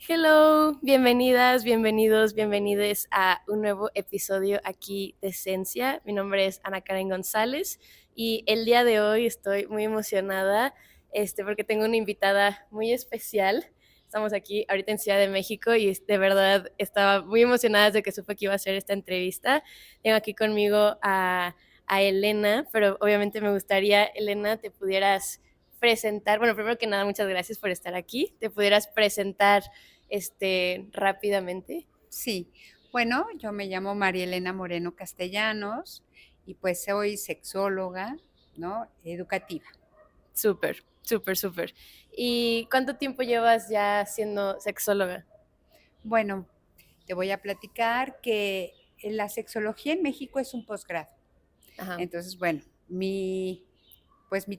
Hello, bienvenidas, bienvenidos, bienvenides a un nuevo episodio aquí de Esencia. Mi nombre es Ana Karen González y el día de hoy estoy muy emocionada porque tengo una invitada muy especial. Estamos aquí ahorita en Ciudad de México y de verdad estaba muy emocionada desde que supe que iba a hacer esta entrevista. Tengo aquí conmigo a Elena, pero obviamente me gustaría, Elena, te pudieras presentar. Bueno, primero que nada, muchas gracias por estar aquí. Te pudieras presentar rápidamente. Sí, bueno, yo me llamo María Elena Moreno Castellanos y pues soy sexóloga, ¿no? Educativa. Súper, súper, súper. ¿Y cuánto tiempo llevas ya siendo sexóloga? Bueno, te voy a platicar que la sexología en México es un posgrado. Ajá. Entonces, bueno, mi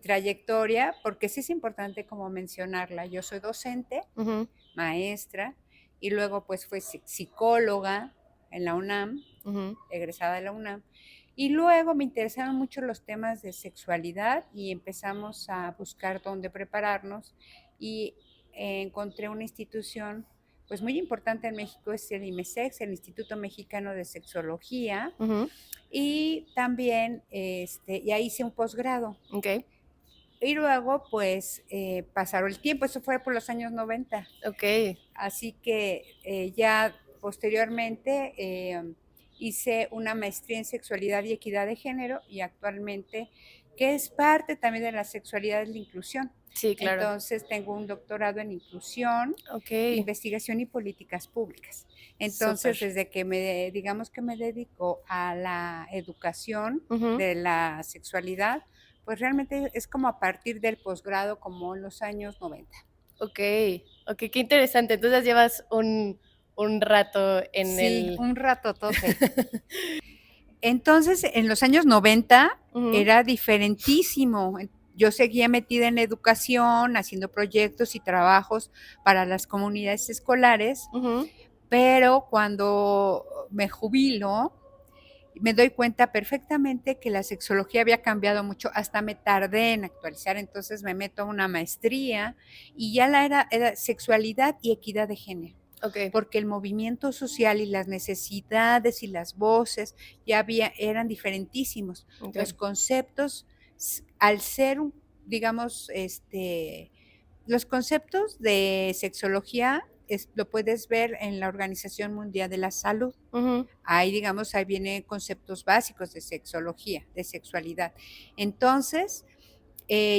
trayectoria, porque sí es importante como mencionarla, yo soy docente, Ujú, maestra, y luego pues fui psicóloga en la UNAM, ujú. egresada de la UNAM. Y luego me interesaron mucho los temas de sexualidad y empezamos a buscar dónde prepararnos y encontré una institución pues muy importante en México, es el IMESEX, el Instituto Mexicano de Sexología, Ujú. y también ya hice un posgrado. Ok, Y luego pues pasaron el tiempo, eso fue por los años 90. ok, Así que ya posteriormente hice una maestría en sexualidad y equidad de género y actualmente, que es parte también de la sexualidad, es la inclusión. sí, claro. Entonces tengo un doctorado en inclusión, Ok, investigación y políticas públicas. súper. Entonces, desde que digamos que me dedico a la educación Ujú. de la sexualidad, pues realmente es como a partir del posgrado, como en los años 90. Ok, ok, qué interesante. Entonces llevas un rato en Sí, el... un ratotote. Entonces, en los años 90 Ujú, era diferentísimo. Yo seguía metida en educación, haciendo proyectos y trabajos para las comunidades escolares, ujú. pero cuando me jubilo, me doy cuenta perfectamente que la sexología había cambiado mucho, hasta me tardé en actualizar, entonces me meto a una maestría y ya era sexualidad y equidad de género, Ok, porque el movimiento social y las necesidades y las voces eran diferentísimos. ok. Los conceptos, al ser, digamos, los conceptos de sexología lo puedes ver en la Organización Mundial de la Salud. Ujú. Ahí, digamos, ahí vienen conceptos básicos de sexología, de sexualidad. Entonces,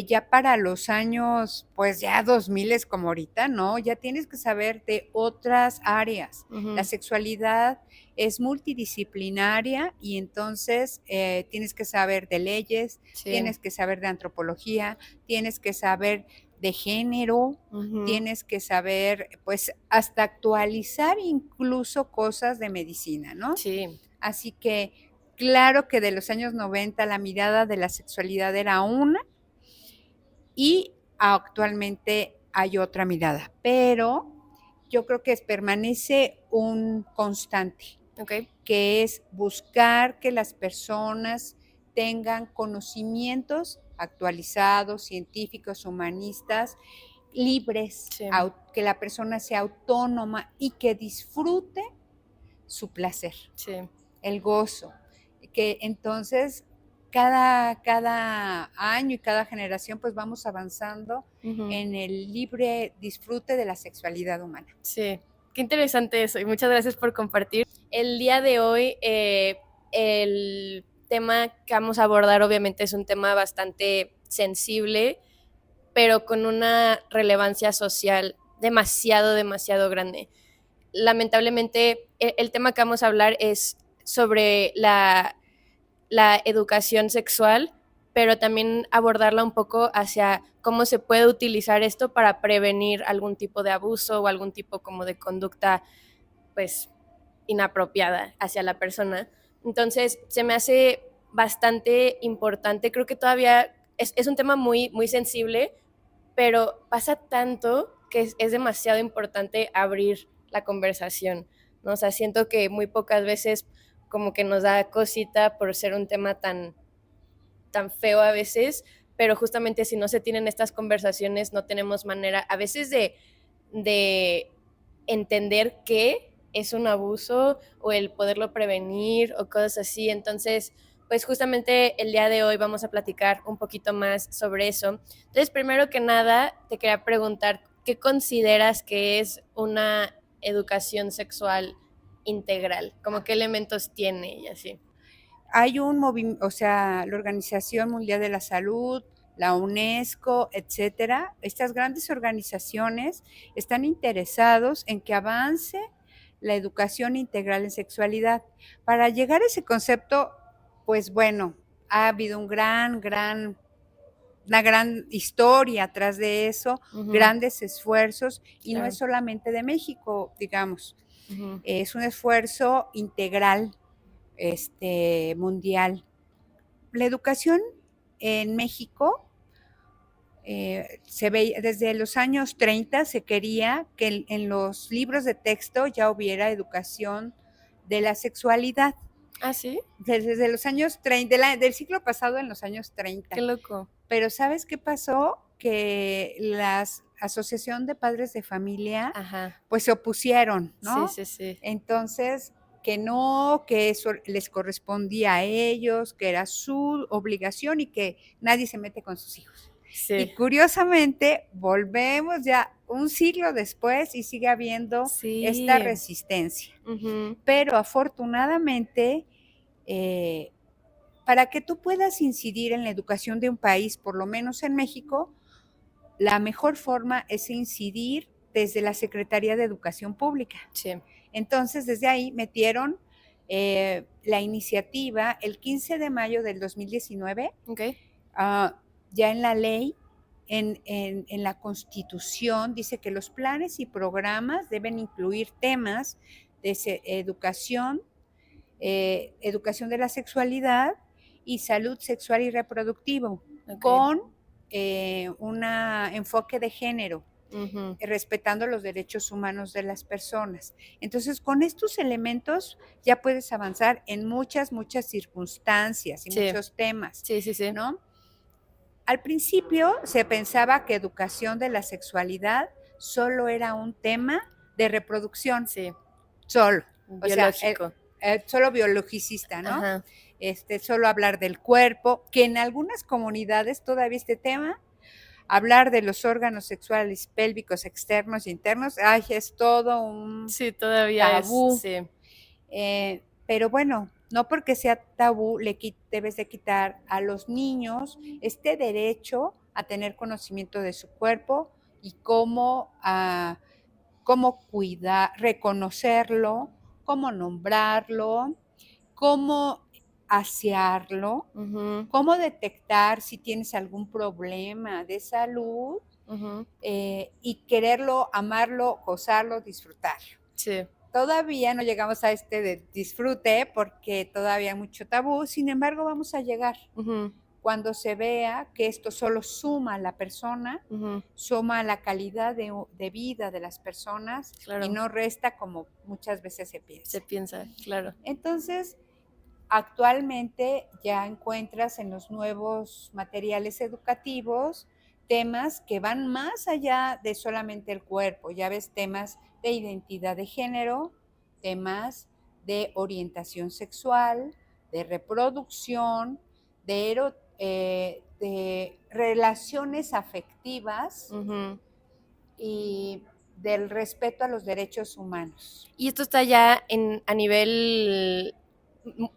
ya para los años, pues ya 2000 es como ahorita, ¿no? Ya tienes que saber de otras áreas. La Ujú. sexualidad es multidisciplinaria y entonces tienes que saber de leyes, Sí. tienes que saber de antropología, tienes que saber de género, Ujú. tienes que saber, pues, hasta actualizar incluso cosas de medicina, ¿no? Sí. Así que, claro que de los años 90 la mirada de la sexualidad era una y actualmente hay otra mirada, pero yo creo que permanece un constante, Ok. que es buscar que las personas tengan conocimientos actualizados, científicos, humanistas, libres, Sí. que la persona sea autónoma y que disfrute su placer, Sí. el gozo, que entonces cada año y cada generación pues vamos avanzando Ujú. en el libre disfrute de la sexualidad humana. Sí, qué interesante eso y muchas gracias por compartir. El día de hoy, el tema que vamos a abordar obviamente es un tema bastante sensible, pero con una relevancia social demasiado, demasiado grande. Lamentablemente, el tema que vamos a hablar es sobre la educación sexual, pero también abordarla un poco hacia cómo se puede utilizar esto para prevenir algún tipo de abuso o algún tipo como de conducta pues inapropiada hacia la persona. Entonces, se me hace bastante importante, creo que todavía es un tema muy, muy sensible, pero pasa tanto que es demasiado importante abrir la conversación, ¿no? O sea, siento que muy pocas veces como que nos da cosita por ser un tema tan feo a veces, pero justamente si no se tienen estas conversaciones no tenemos manera a veces de entender qué es un abuso o el poderlo prevenir o cosas así. Entonces, pues justamente el día de hoy vamos a platicar un poquito más sobre eso. Entonces, primero que nada, te quería preguntar, ¿qué consideras que es una educación sexual integral? ¿Cómo qué elementos tiene y así? Hay un movimiento, o sea, la Organización Mundial de la Salud, la UNESCO, etcétera, estas grandes organizaciones están interesados en que avance la educación integral en sexualidad. Para llegar a ese concepto, pues bueno, ha habido una gran historia atrás de eso, Ujú, grandes esfuerzos, y no es claro. solamente de México, digamos, Ujú. es un esfuerzo integral, mundial. La educación en México se veía desde los años 30, se quería que en los libros de texto ya hubiera educación de la sexualidad. Ah, sí, Desde los años 30, del siglo pasado, en los años qué 30. loco. Pero ¿sabes qué pasó? Que la Asociación de Padres de Familia Ajá, pues se opusieron, sí, ¿no? sí, sí. Entonces, que no, que eso les correspondía a ellos, que era su obligación y que nadie se mete con sus hijos. Y Sí, curiosamente, volvemos ya un siglo después y sigue habiendo esta sí. resistencia. Ujú, Pero afortunadamente, eh, para que tú puedas incidir en la educación de un país, por lo menos en México, la mejor forma es incidir desde la Secretaría de Educación Pública. sí, Entonces, desde ahí metieron la iniciativa el 15 de mayo del 2019, okey. ya en la ley, en la Constitución, dice que los planes y programas deben incluir temas de educación, educación de la sexualidad y salud sexual y reproductivo, Okey. con un enfoque de género, Ujú. respetando los derechos humanos de las personas. Entonces, con estos elementos ya puedes avanzar en muchas, muchas circunstancias y Sí, muchos temas, sí, sí, sí. ¿no? Al principio se pensaba que educación de la sexualidad solo era un tema de reproducción, Sí, solo, o sea, biológico. solo biologicista, ¿no? Ajá. Solo hablar del cuerpo, que en algunas comunidades todavía este tema, hablar de los órganos sexuales pélvicos externos e internos, ay, es todo un Sí, todavía es, tabú. sí. Pero bueno, no porque sea tabú debes de quitar a los niños este derecho a tener conocimiento de su cuerpo y cómo cuidar, reconocerlo, cómo nombrarlo, cómo asearlo, Ujú, cómo detectar si tienes algún problema de salud, ujú. y quererlo, amarlo, gozarlo, disfrutarlo. Sí. Todavía no llegamos a este de disfrute porque todavía hay mucho tabú, sin embargo vamos a llegar. Ujú, Cuando se vea que esto solo suma a la persona, ujú. suma a la calidad de vida de las personas y Claro, no resta como muchas veces se se piensa. piensa, claro. Entonces, actualmente ya encuentras en los nuevos materiales educativos temas que van más allá de solamente el cuerpo. Ya ves temas de identidad de género, temas de orientación sexual, de reproducción, de relaciones afectivas Ujú. y del respeto a los derechos humanos. ¿Y esto está ya en a nivel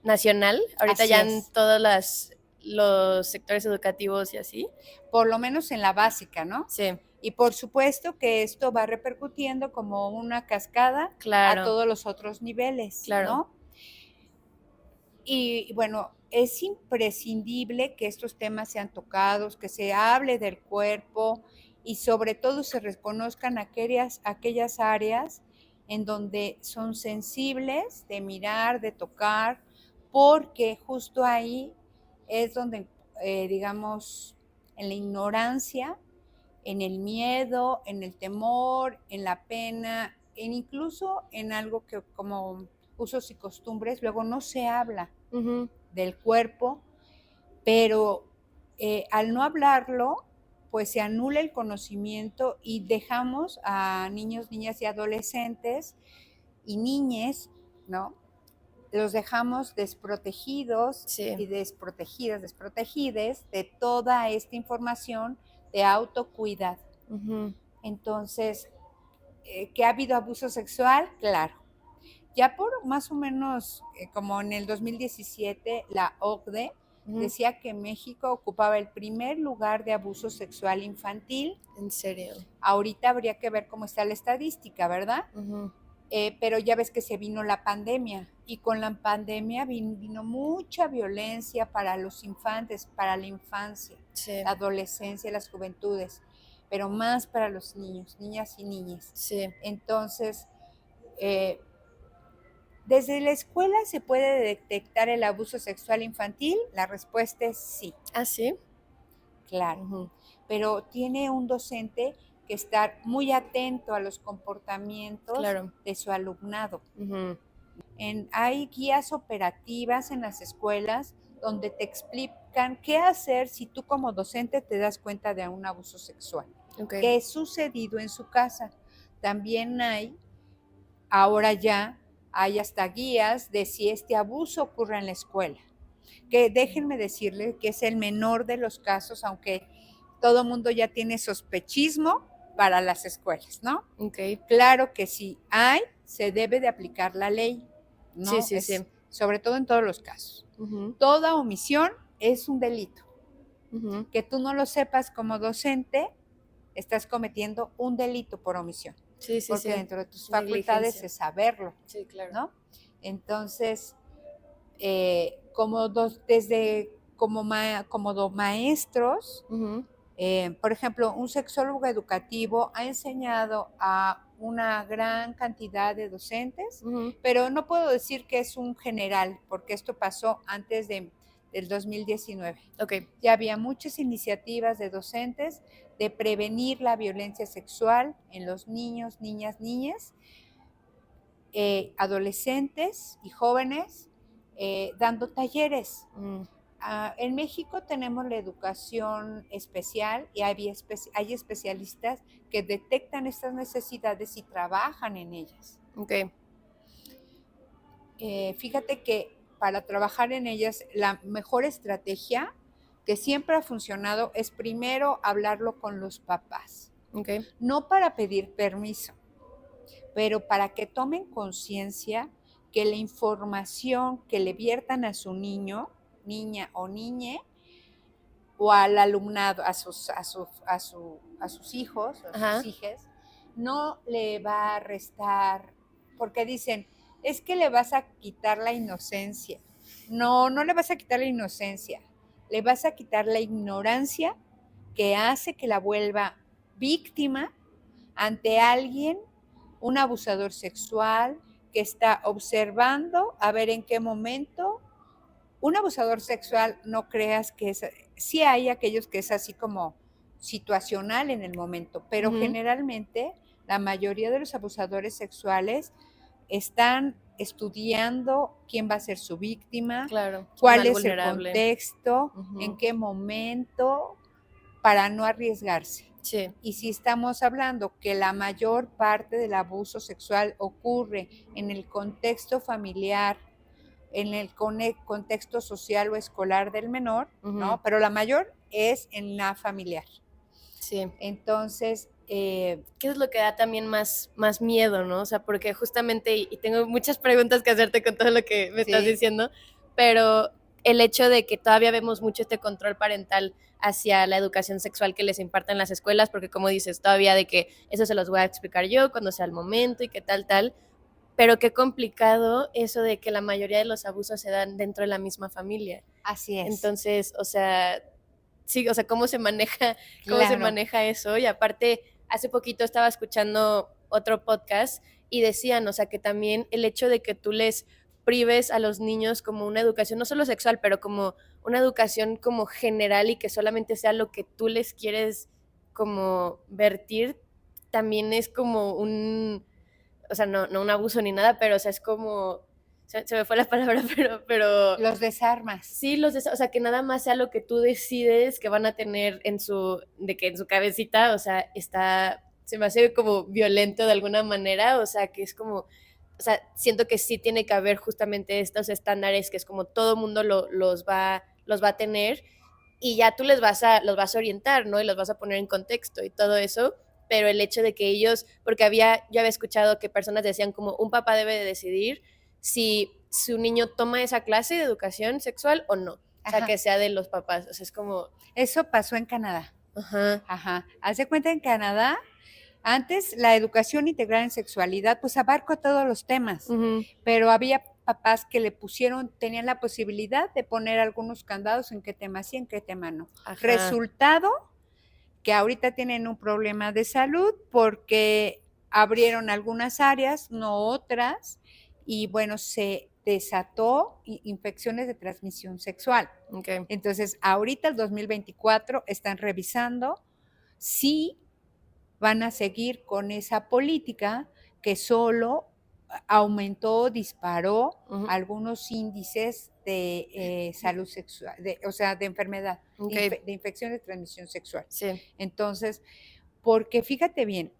nacional? Ahorita Así ya en es. todos las los sectores educativos y así. Por lo menos en la básica, ¿no? Sí, Y por supuesto que esto va repercutiendo como una cascada a claro, todos los otros niveles, claro. ¿no? Y bueno, es imprescindible que estos temas sean tocados, que se hable del cuerpo y sobre todo se reconozcan aquellas áreas en donde son sensibles de mirar, de tocar, porque justo ahí es donde, digamos, en la ignorancia, en el miedo, en el temor, en la pena, incluso en algo que como usos y costumbres, luego no se habla Ujú. del cuerpo, pero al no hablarlo, pues se anula el conocimiento y dejamos a niños, niñas y adolescentes y niñes, ¿no? Los dejamos desprotegidos y desprotegidas de toda esta información de autocuidado. Entonces, ¿que ha habido abuso sexual? Claro. Ya por más o menos, como en el 2017, la OCDE decía que México ocupaba el primer lugar de abuso sexual infantil. ¿En serio? Ahorita habría que ver cómo está la estadística, ¿verdad? Pero ya ves que se vino la pandemia y con la pandemia vino mucha violencia para los infantes, para la infancia, la adolescencia, las juventudes, pero más para los niños, niñas y niñas. Entonces, ¿desde la escuela se puede detectar el abuso sexual infantil? La respuesta es sí. ¿Ah, sí? Claro, pero tiene un docente que estar muy atento a los comportamientos de su alumnado. Hay guías operativas en las escuelas donde te explican qué hacer si tú como docente te das cuenta de un abuso sexual, que es sucedido en su casa. También ahora ya hay hasta guías de si este abuso ocurre en la escuela, que déjenme decirles que es el menor de los casos, aunque todo mundo ya tiene sospechismo para las escuelas, ¿no? Claro que si hay, se debe de aplicar la ley, ¿no? Sí. Sobre todo en todos los casos. Toda omisión es un delito. Que tú no lo sepas como docente, estás cometiendo un delito por omisión. Porque dentro de tus facultades es saberlo, ¿no? Entonces, como maestros, por ejemplo, un sexólogo educativo ha enseñado a una gran cantidad de docentes, pero no puedo decir que es un general, porque esto pasó antes del 2019. Ya había muchas iniciativas de docentes de prevenir la violencia sexual en los niños, niñas, adolescentes y jóvenes, dando talleres. En México tenemos la educación especial y hay especialistas que detectan estas necesidades y trabajan en ellas. Fíjate que para trabajar en ellas, la mejor estrategia que siempre ha funcionado es primero hablarlo con los papás. No para pedir permiso, pero para que tomen conciencia que la información que le viertan a su niño, niña o niñe, o al alumnado, a sus hijos, a sus hijas, no le va a restar, porque dicen, es que le vas a quitar la inocencia. No, no le vas a quitar la inocencia, le vas a quitar la ignorancia que hace que la vuelva víctima ante alguien, un abusador sexual que está observando a ver en qué momento. Un abusador sexual, no creas que es, sí hay aquellos que es así como situacional en el momento, pero generalmente la mayoría de los abusadores sexuales están estudiando quién va a ser su víctima, cuál es el contexto, en qué momento, para no arriesgarse. Y si estamos hablando que la mayor parte del abuso sexual ocurre en el contexto familiar, en el contexto social o escolar del menor, ¿no? Pero la mayor es en la familiar. Entonces, ¿qué es lo que da también más miedo, no? O sea, porque justamente, y tengo muchas preguntas que hacerte con todo lo que me estás diciendo, pero el hecho de que todavía vemos mucho este control parental hacia la educación sexual que les imparten en las escuelas, porque como dices, todavía de que eso se los voy a explicar yo cuando sea el momento y qué tal, pero qué complicado eso de que la mayoría de los abusos se dan dentro de la misma familia. Así es. Entonces, o sea, sí, o sea, ¿cómo se maneja eso? Y aparte, hace poquito estaba escuchando otro podcast y decían, o sea, que también el hecho de que tú les prives a los niños como una educación, no solo sexual, pero como una educación como general y que solamente sea lo que tú les quieres como vertir, también es como un, o sea, no un abuso ni nada, pero o sea, es como se me fue la palabra, pero Los desarmas. sí, o sea, que nada más sea lo que tú decides que van a tener de que en su cabecita, o sea, se me hace como violento de alguna manera, o sea, que es como, o sea, siento que sí tiene que haber justamente estos estándares que es como todo mundo los va a tener y ya tú los vas a orientar, ¿no? Y los vas a poner en contexto y todo eso, pero el hecho de que ellos, porque yo había escuchado que personas decían como un papá debe de decidir si su niño toma esa clase de educación sexual o no. O sea, Ajá. que sea de los papás. O sea, es como... Eso pasó en Canadá. Ajá. Ajá. Haz de cuenta en Canadá, antes la educación integral en sexualidad, pues abarca todos los temas, pero había papás que tenían la posibilidad de poner algunos candados en qué tema sí, en qué tema no. Ajá. Resultado, que ahorita tienen un problema de salud porque abrieron algunas áreas, no otras, y bueno, se desató infecciones de transmisión sexual. Okay. Entonces, ahorita el 2024 están revisando si van a seguir con esa política que solo aumentó, disparó algunos índices de salud sexual, o sea, de enfermedad, Okay. de infección de transmisión sexual. Sí. Entonces, porque fíjate bien,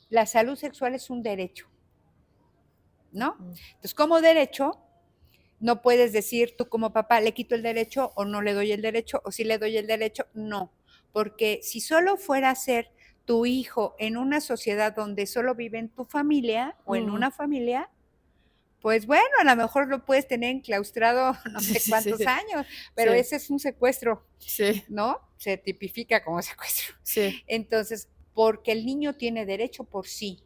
la salud sexual es un derecho, ¿no? Entonces, como derecho, no puedes decir tú como papá, le quito el derecho o no le doy el derecho, o si le doy el derecho, no. Porque si solo fuera a ser tu hijo en una sociedad donde solo vive en tu familia o en una familia, pues bueno, a lo mejor lo puedes tener enclaustrado no sé cuántos años, pero ese es un secuestro, ¿no? Se tipifica como secuestro. Sí. Entonces, porque el niño tiene derecho por sí,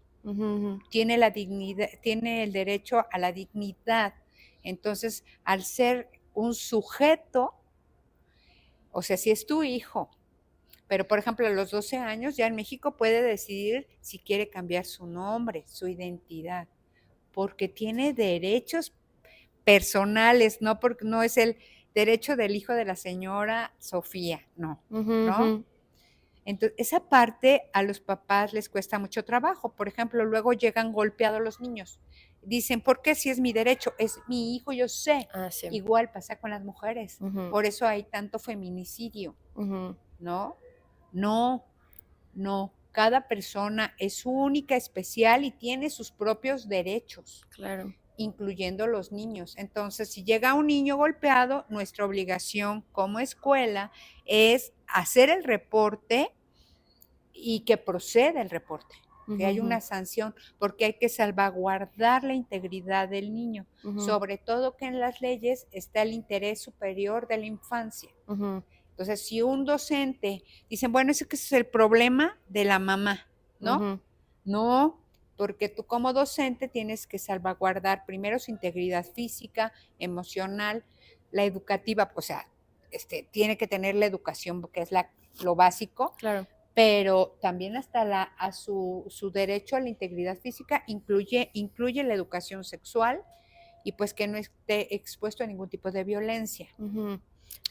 tiene la dignidad, tiene el derecho a la dignidad. Entonces, al ser un sujeto, o sea, si es tu hijo, pero por ejemplo a los 12 años ya en México puede decidir si quiere cambiar su nombre, su identidad, porque tiene derechos personales, no porque no es el derecho del hijo de la señora Sofía, no, ¿no? Entonces, esa parte a los papás les cuesta mucho trabajo. Por ejemplo, luego llegan golpeados los niños. Dicen, ¿por qué si es mi derecho? Es mi hijo, yo sé. Sí. Igual pasa con las mujeres. Por eso hay tanto feminicidio, ¿no? No, no. Cada persona es única, especial y tiene sus propios derechos. Claro. Incluyendo los niños. Entonces, si llega un niño golpeado, nuestra obligación como escuela es hacer el reporte y que proceda el reporte, que haya una sanción, porque hay que salvaguardar la integridad del niño, sobre todo que en las leyes está el interés superior de la infancia. Entonces, si un docente dice, bueno, ese es el problema de la mamá, ¿no? No, porque tú como docente tienes que salvaguardar primero su integridad física, emocional, la educativa, o sea, tiene que tener la educación, que es lo básico, claro, pero también hasta su derecho a la integridad física incluye la educación sexual y pues que no esté expuesto a ningún tipo de violencia.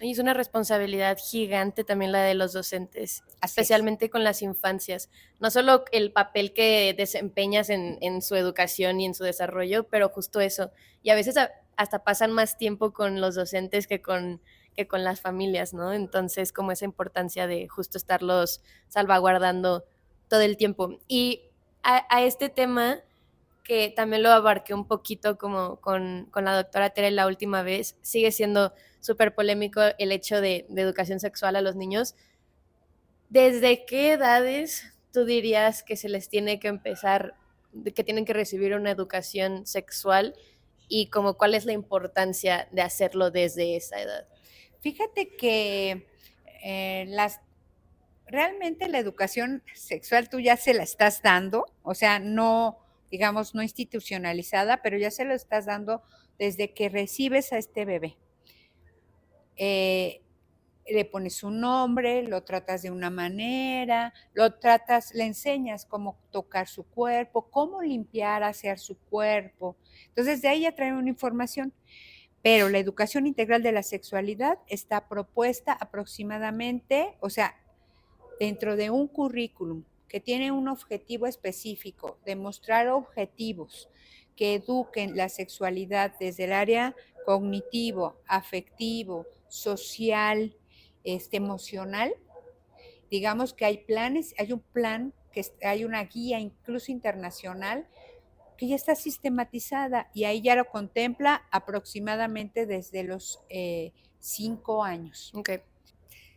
Y es una responsabilidad gigante también la de los docentes, especialmente con las infancias. No solo el papel que desempeñas en su educación y en su desarrollo, pero justo eso. Y a veces hasta pasan más tiempo con los docentes que con las familias, ¿no? Entonces, como esa importancia de justo estarlos salvaguardando todo el tiempo. Y a este tema, que también lo abarqué un poquito como con la doctora Tere la última vez, sigue siendo súper polémico el hecho de educación sexual a los niños. ¿Desde qué edades tú dirías que se les tiene que empezar, que tienen que recibir una educación sexual y como cuál es la importancia de hacerlo desde esa edad? Fíjate que realmente la educación sexual tú ya se la estás dando, o sea, no, digamos, no institucionalizada, pero ya se lo estás dando desde que recibes a este bebé. Le pones un nombre, lo tratas de una manera, le enseñas cómo tocar su cuerpo, cómo limpiar, asear su cuerpo. Entonces, de ahí ya traen una información. Pero la educación integral de la sexualidad está propuesta aproximadamente, o sea, dentro de un currículum que tiene un objetivo específico, demostrar objetivos, que eduquen la sexualidad desde el área cognitivo, afectivo, social, emocional. Digamos que hay planes, hay un plan, hay una guía incluso internacional que ya está sistematizada y ahí ya lo contempla aproximadamente desde los 5 años. Ok.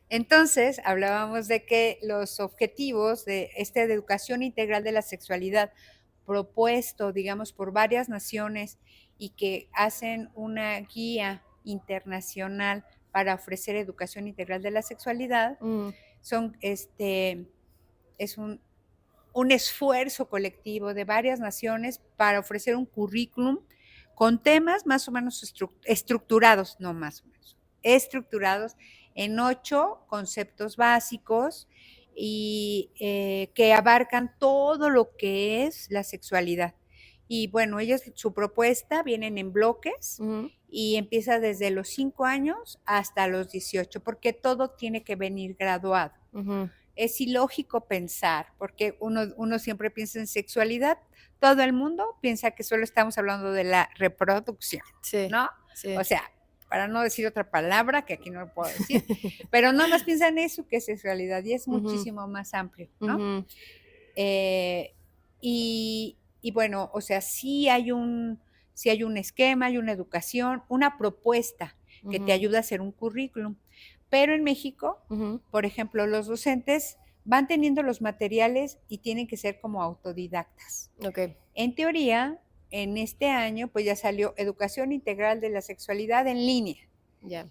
Entonces, hablábamos de que los objetivos de de educación integral de la sexualidad propuesto, digamos, por varias naciones y que hacen una guía internacional para ofrecer educación integral de la sexualidad, son es un esfuerzo colectivo de varias naciones para ofrecer un currículum con temas más o menos estructurados, no más o menos, estructurados en 8 conceptos básicos y que abarcan todo lo que es la sexualidad. Y bueno, ellos, su propuesta vienen en bloques y empieza desde los 5 años hasta los 18, porque todo tiene que venir graduado. Es ilógico pensar, porque uno siempre piensa en sexualidad, todo el mundo piensa que solo estamos hablando de la reproducción, Sí, ¿no? sí. O sea, para no decir otra palabra, que aquí no lo puedo decir, pero no más piensan eso que es sexualidad y es muchísimo más amplio, ¿no? Y bueno, o sea, sí hay un esquema, hay una educación, una propuesta que te ayuda a hacer un currículum. Pero en México, por ejemplo, los docentes van teniendo los materiales y tienen que ser como autodidactas. Ok. En teoría, en este año, pues ya salió Educación Integral de la Sexualidad en línea. Ya.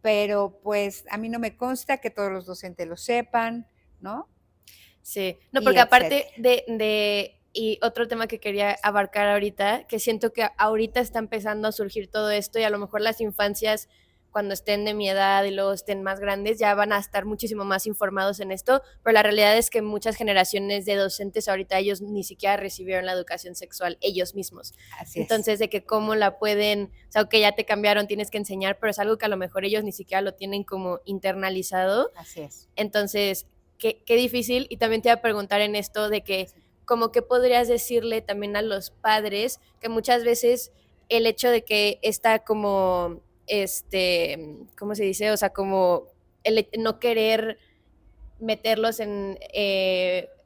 Pero pues a mí no me consta que todos los docentes lo sepan, ¿no? Sí, no, Y porque aparte etcétera. y otro tema que quería abarcar ahorita, que siento que ahorita está empezando a surgir todo esto y a lo mejor las infancias cuando estén de mi edad y luego estén más grandes ya van a estar muchísimo más informados en esto, pero la realidad es que muchas generaciones de docentes ahorita ellos ni siquiera recibieron la educación sexual ellos mismos. Así es. Entonces, de que cómo la pueden, o sea, que ya te cambiaron, tienes que enseñar, pero es algo que a lo mejor ellos ni siquiera lo tienen como internalizado. Así es. Entonces, qué difícil. Y también te iba a preguntar en esto de que, como que podrías decirle también a los padres que muchas veces el hecho de que está como, ¿cómo se dice? O sea, como el no querer meterlos en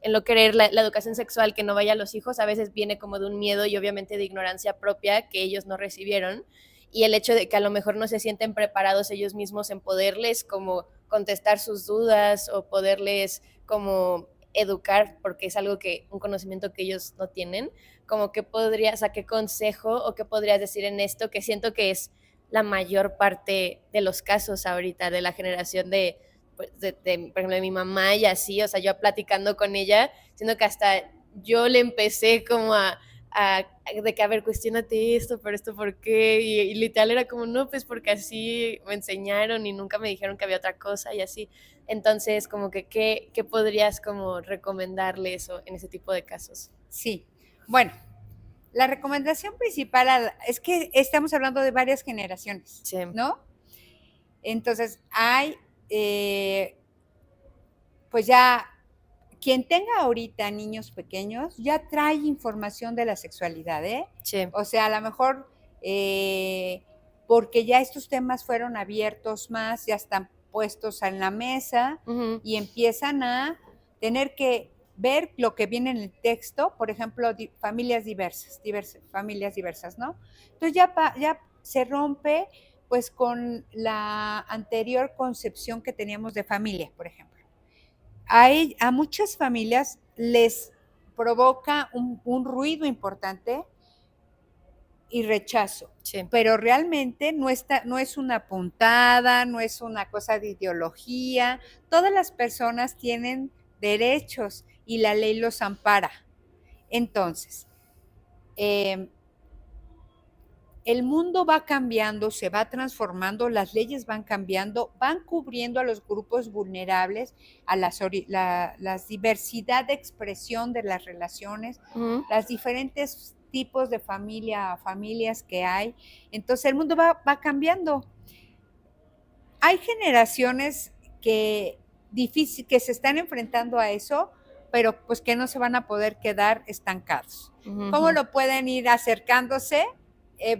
lo querer la educación sexual que no vaya a los hijos, a veces viene como de un miedo y obviamente de ignorancia propia que ellos no recibieron, y el hecho de que a lo mejor no se sienten preparados ellos mismos en poderles como contestar sus dudas o poderles como educar, porque es algo que, un conocimiento que ellos no tienen, como que podrías, a qué consejo o qué podrías decir en esto, que siento que es la mayor parte de los casos ahorita de la generación de, pues, por ejemplo, de mi mamá y así, o sea, yo platicando con ella, siendo que hasta yo le empecé como de que, a ver, cuestionate esto, pero esto por qué, y literal era como, no, pues porque así me enseñaron y nunca me dijeron que había otra cosa y así. Entonces, como que, ¿qué podrías como recomendarle eso en ese tipo de casos? Sí, bueno, la recomendación principal es que estamos hablando de varias generaciones, Sí. ¿no? Entonces, hay, pues ya, quien tenga ahorita niños pequeños, ya trae información de la sexualidad, ¿eh? Sí. O sea, a lo mejor porque ya estos temas fueron abiertos más, ya están puestos en la mesa y empiezan a tener que ver lo que viene en el texto, por ejemplo, familias diversas, familias diversas, ¿no? Entonces ya se rompe pues con la anterior concepción que teníamos de familia, por ejemplo. A muchas familias les provoca un ruido importante y rechazo, Sí. pero realmente no es una puntada, no es una cosa de ideología. Todas las personas tienen derechos y la ley los ampara. Entonces, el mundo va cambiando, se va transformando, las leyes van cambiando, van cubriendo a los grupos vulnerables, a la diversidad de expresión de las relaciones, las diferentes tipos de familias que hay. Entonces el mundo va cambiando. Hay generaciones que se están enfrentando a eso pero pues que no se van a poder quedar estancados. Ujú. ¿Cómo lo pueden ir acercándose?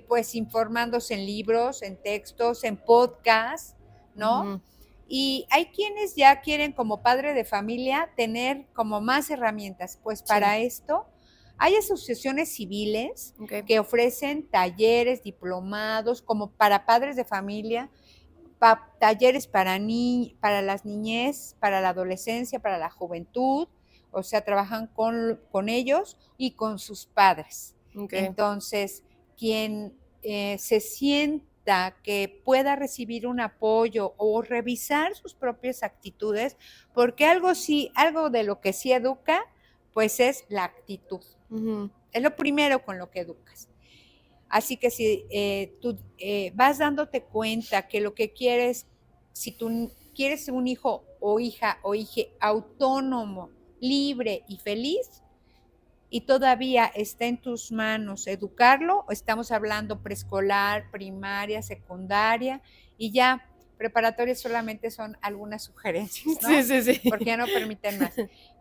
Pues informándose en libros, en textos, en podcasts, ¿no? Ujú. Y hay quienes ya quieren como padre de familia tener como más herramientas. Pues para Sí. esto hay asociaciones civiles Ok. que ofrecen talleres, diplomados, como para padres de familia, talleres para las niñez, para la adolescencia, para la juventud. O sea, trabajan con ellos y con sus padres. Ok. Entonces, quien se sienta que pueda recibir un apoyo o revisar sus propias actitudes, porque algo de lo que sí educa, pues es la actitud. Ujú. Es lo primero con lo que educas. Así que si tú vas dándote cuenta que lo que quieres, si tú quieres un hijo o hija o hije autónomo, libre y feliz, y todavía está en tus manos educarlo, estamos hablando preescolar, primaria, secundaria, y ya preparatoria solamente son algunas sugerencias, ¿no? Sí, sí, sí. Porque ya no permiten más,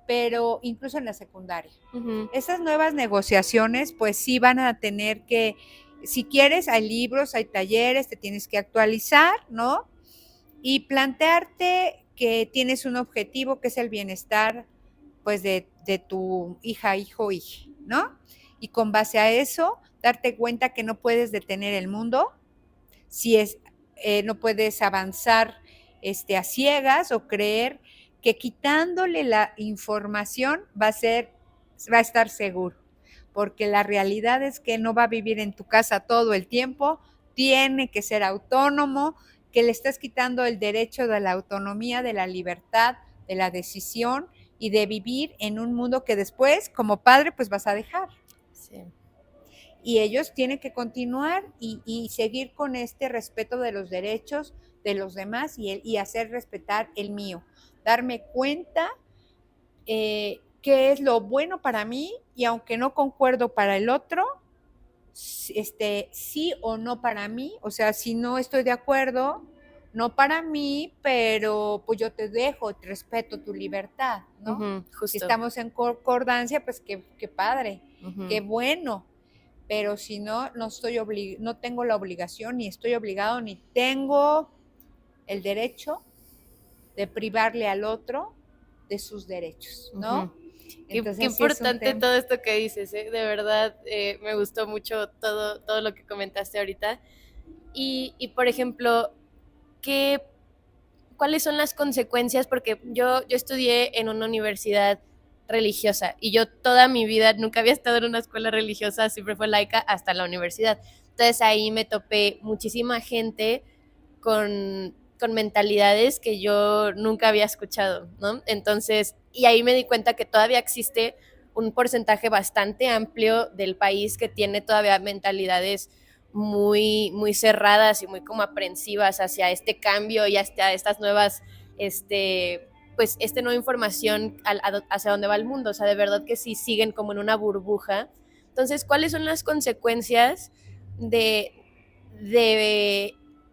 pero incluso en la secundaria. Ujú. Esas nuevas negociaciones, pues sí van a tener que, si quieres, hay libros, hay talleres, te tienes que actualizar, ¿no? Y plantearte que tienes un objetivo que es el bienestar, pues, de tu hija, hijo, hija, ¿no? Y con base a eso, darte cuenta que no puedes detener el mundo, si es, no puedes avanzar a ciegas o creer que quitándole la información va a estar seguro, porque la realidad es que no va a vivir en tu casa todo el tiempo, tiene que ser autónomo, que le estás quitando el derecho de la autonomía, de la libertad, de la decisión y de vivir en un mundo que después, como padre, pues vas a dejar. Sí. Y ellos tienen que continuar y seguir con este respeto de los derechos de los demás y hacer respetar el mío. Darme cuenta qué es lo bueno para mí y aunque no concuerdo para el otro, sí o no para mí, o sea, si no estoy de acuerdo, no para mí, pero pues yo te dejo, te respeto tu libertad, ¿no? Ujú. Si Justo. estamos en concordancia, pues qué padre, Ujú. qué bueno, pero si no, no tengo la obligación, ni estoy obligado, ni tengo el derecho de privarle al otro de sus derechos, ¿no? Ujú. Qué Entonces sí es un importante tema. todo esto que dices, ¿eh? De verdad, me gustó mucho todo lo que comentaste ahorita. Y por ejemplo, ¿qué, ¿cuáles son las consecuencias? Porque yo estudié en una universidad religiosa y yo toda mi vida nunca había estado en una escuela religiosa, siempre fue laica hasta la universidad. Entonces ahí me topé muchísima gente con mentalidades que yo nunca había escuchado, ¿no? Entonces, y ahí me di cuenta que todavía existe un porcentaje bastante amplio del país que tiene todavía mentalidades muy cerradas y muy como aprensivas hacia este cambio y hacia estas nuevas, pues, nueva información hacia dónde va el mundo. O sea, de verdad que sí siguen como en una burbuja. Entonces, ¿cuáles son las consecuencias de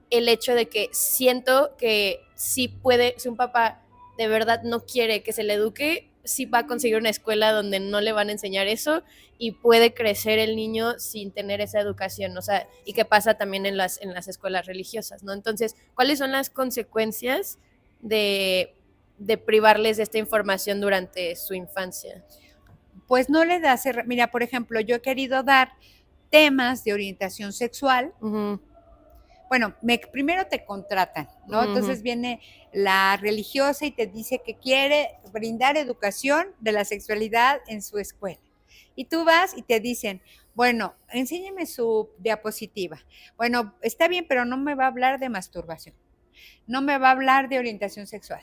el hecho de que siento que sí puede, si un papá de verdad no quiere que se le eduque, sí va a conseguir una escuela donde no le van a enseñar eso y puede crecer el niño sin tener esa educación, o sea, y qué pasa también en las escuelas religiosas, ¿no? Entonces, ¿cuáles son las consecuencias de privarles de esta información durante su infancia? Pues no le das, mira, por ejemplo, yo he querido dar temas de orientación sexual. Uh-huh. Bueno, primero te contratan, ¿no? Uh-huh. Entonces viene la religiosa y te dice que quiere brindar educación de la sexualidad en su escuela. Y tú vas y te dicen, bueno, enséñeme su diapositiva. Bueno, está bien, pero no me va a hablar de masturbación. No me va a hablar de orientación sexual.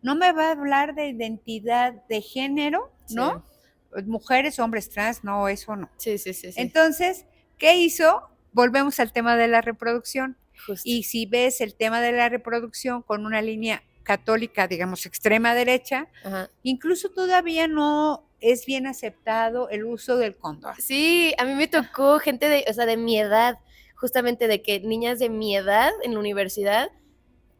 No me va a hablar de identidad de género, ¿no? Sí. Mujeres, hombres trans, no, eso no. Sí, sí, sí, sí. Entonces, ¿qué hizo? Volvemos al tema de la reproducción. Justo. Y si ves el tema de la reproducción con una línea católica, digamos, extrema derecha, ajá, incluso todavía no es bien aceptado el uso del condón. Sí, a mí me tocó gente de mi edad, justamente de que niñas de mi edad en la universidad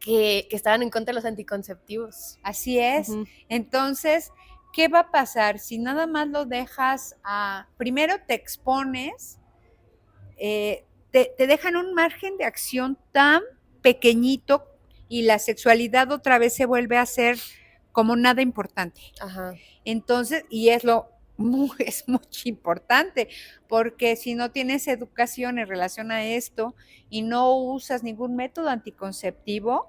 que estaban en contra de los anticonceptivos. Así es. Uh-huh. Entonces, ¿qué va a pasar si nada más lo dejas primero te expones, te dejan un margen de acción tan pequeñito y la sexualidad otra vez se vuelve a ser como nada importante? Ajá. Entonces, y es es muy importante, porque si no tienes educación en relación a esto y no usas ningún método anticonceptivo,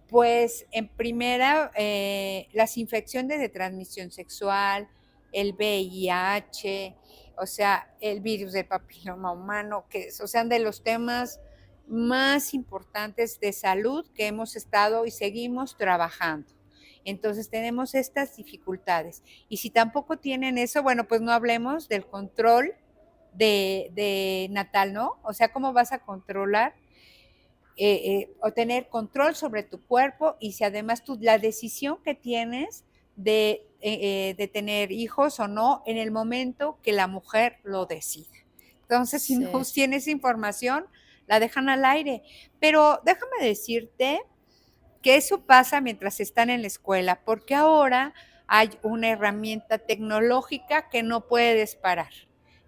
pues en primera, las infecciones de transmisión sexual, el VIH, o sea, el virus del papiloma humano, o sea, de los temas más importantes de salud que hemos estado y seguimos trabajando. Entonces tenemos estas dificultades. Y si tampoco tienen eso, bueno, pues no hablemos del control de natal, ¿no? O sea, ¿cómo vas a controlar o tener control sobre tu cuerpo? Y si además la decisión que tienes de tener hijos o no en el momento que la mujer lo decida. Entonces, si no tienes información, la dejan al aire. Pero déjame decirte que eso pasa mientras están en la escuela, porque ahora hay una herramienta tecnológica que no puedes parar,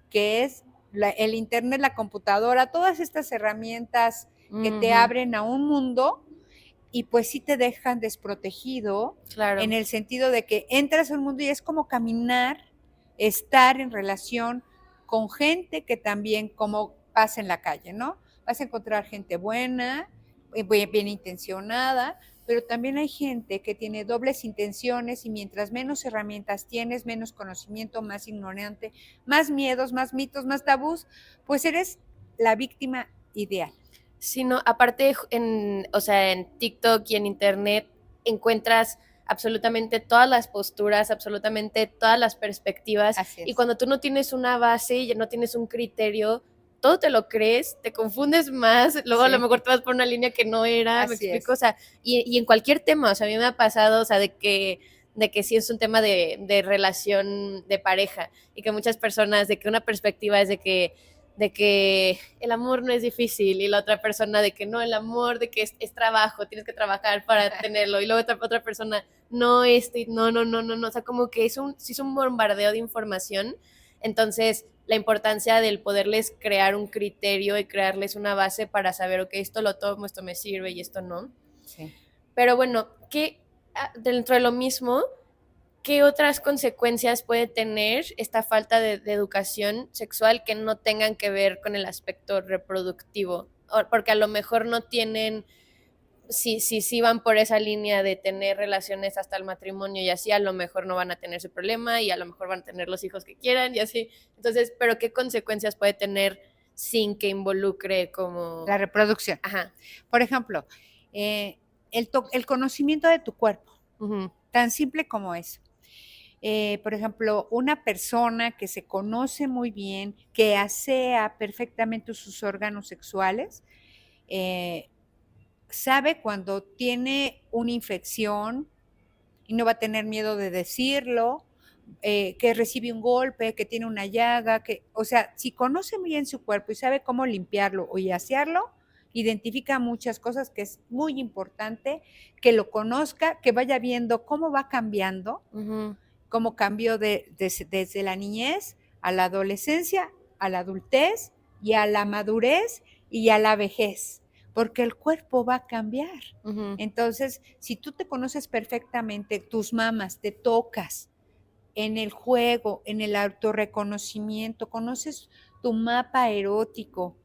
que es el internet, la computadora, todas estas herramientas que te abren a un mundo y pues sí te dejan desprotegido, Claro. En el sentido de que entras a un mundo y es como caminar, estar en relación con gente que también como pasa en la calle, ¿no? Vas a encontrar gente buena, bien intencionada, pero también hay gente que tiene dobles intenciones y mientras menos herramientas tienes, menos conocimiento, más ignorante, más miedos, más mitos, más tabús, pues eres la víctima ideal. Sí, no, aparte o sea, en TikTok y en internet encuentras absolutamente todas las posturas, absolutamente todas las perspectivas. Así es. Y cuando tú no tienes una base y no tienes un criterio, todo te lo crees, te confundes más, luego a lo mejor te vas por una línea que no era, me explico, o sea, y en cualquier tema, o sea, a mí me ha pasado, o sea, de que sí es un tema de relación de pareja y que muchas personas, de que una perspectiva es de que el amor no es difícil y la otra persona de que no, el amor, de que es trabajo, tienes que trabajar para tenerlo y luego otra persona, no, no, o sea, como que sí es un bombardeo de información. Entonces la importancia del poderles crear un criterio y crearles una base para saber, ok, esto lo tomo, esto me sirve y esto no. Sí. Pero bueno, que dentro de lo mismo, ¿qué otras consecuencias puede tener esta falta de educación sexual que no tengan que ver con el aspecto reproductivo? Porque a lo mejor no tienen, si van por esa línea de tener relaciones hasta el matrimonio y así, a lo mejor no van a tener ese problema y a lo mejor van a tener los hijos que quieran y así. Entonces, ¿pero qué consecuencias puede tener sin que involucre como... La reproducción. Ajá. Por ejemplo, el conocimiento de tu cuerpo, tan simple como eso. Por ejemplo, una persona que se conoce muy bien, que asea perfectamente sus órganos sexuales, sabe cuando tiene una infección y no va a tener miedo de decirlo, que recibe un golpe, que tiene una llaga, o sea, si conoce muy bien su cuerpo y sabe cómo limpiarlo y asearlo, identifica muchas cosas que es muy importante que lo conozca, que vaya viendo cómo va cambiando, cómo cambió desde la niñez a la adolescencia, a la adultez y a la madurez y a la vejez, porque el cuerpo va a cambiar. Entonces, si tú te conoces perfectamente, tus mamas, te tocas en el juego, en el autorreconocimiento, conoces tu mapa erótico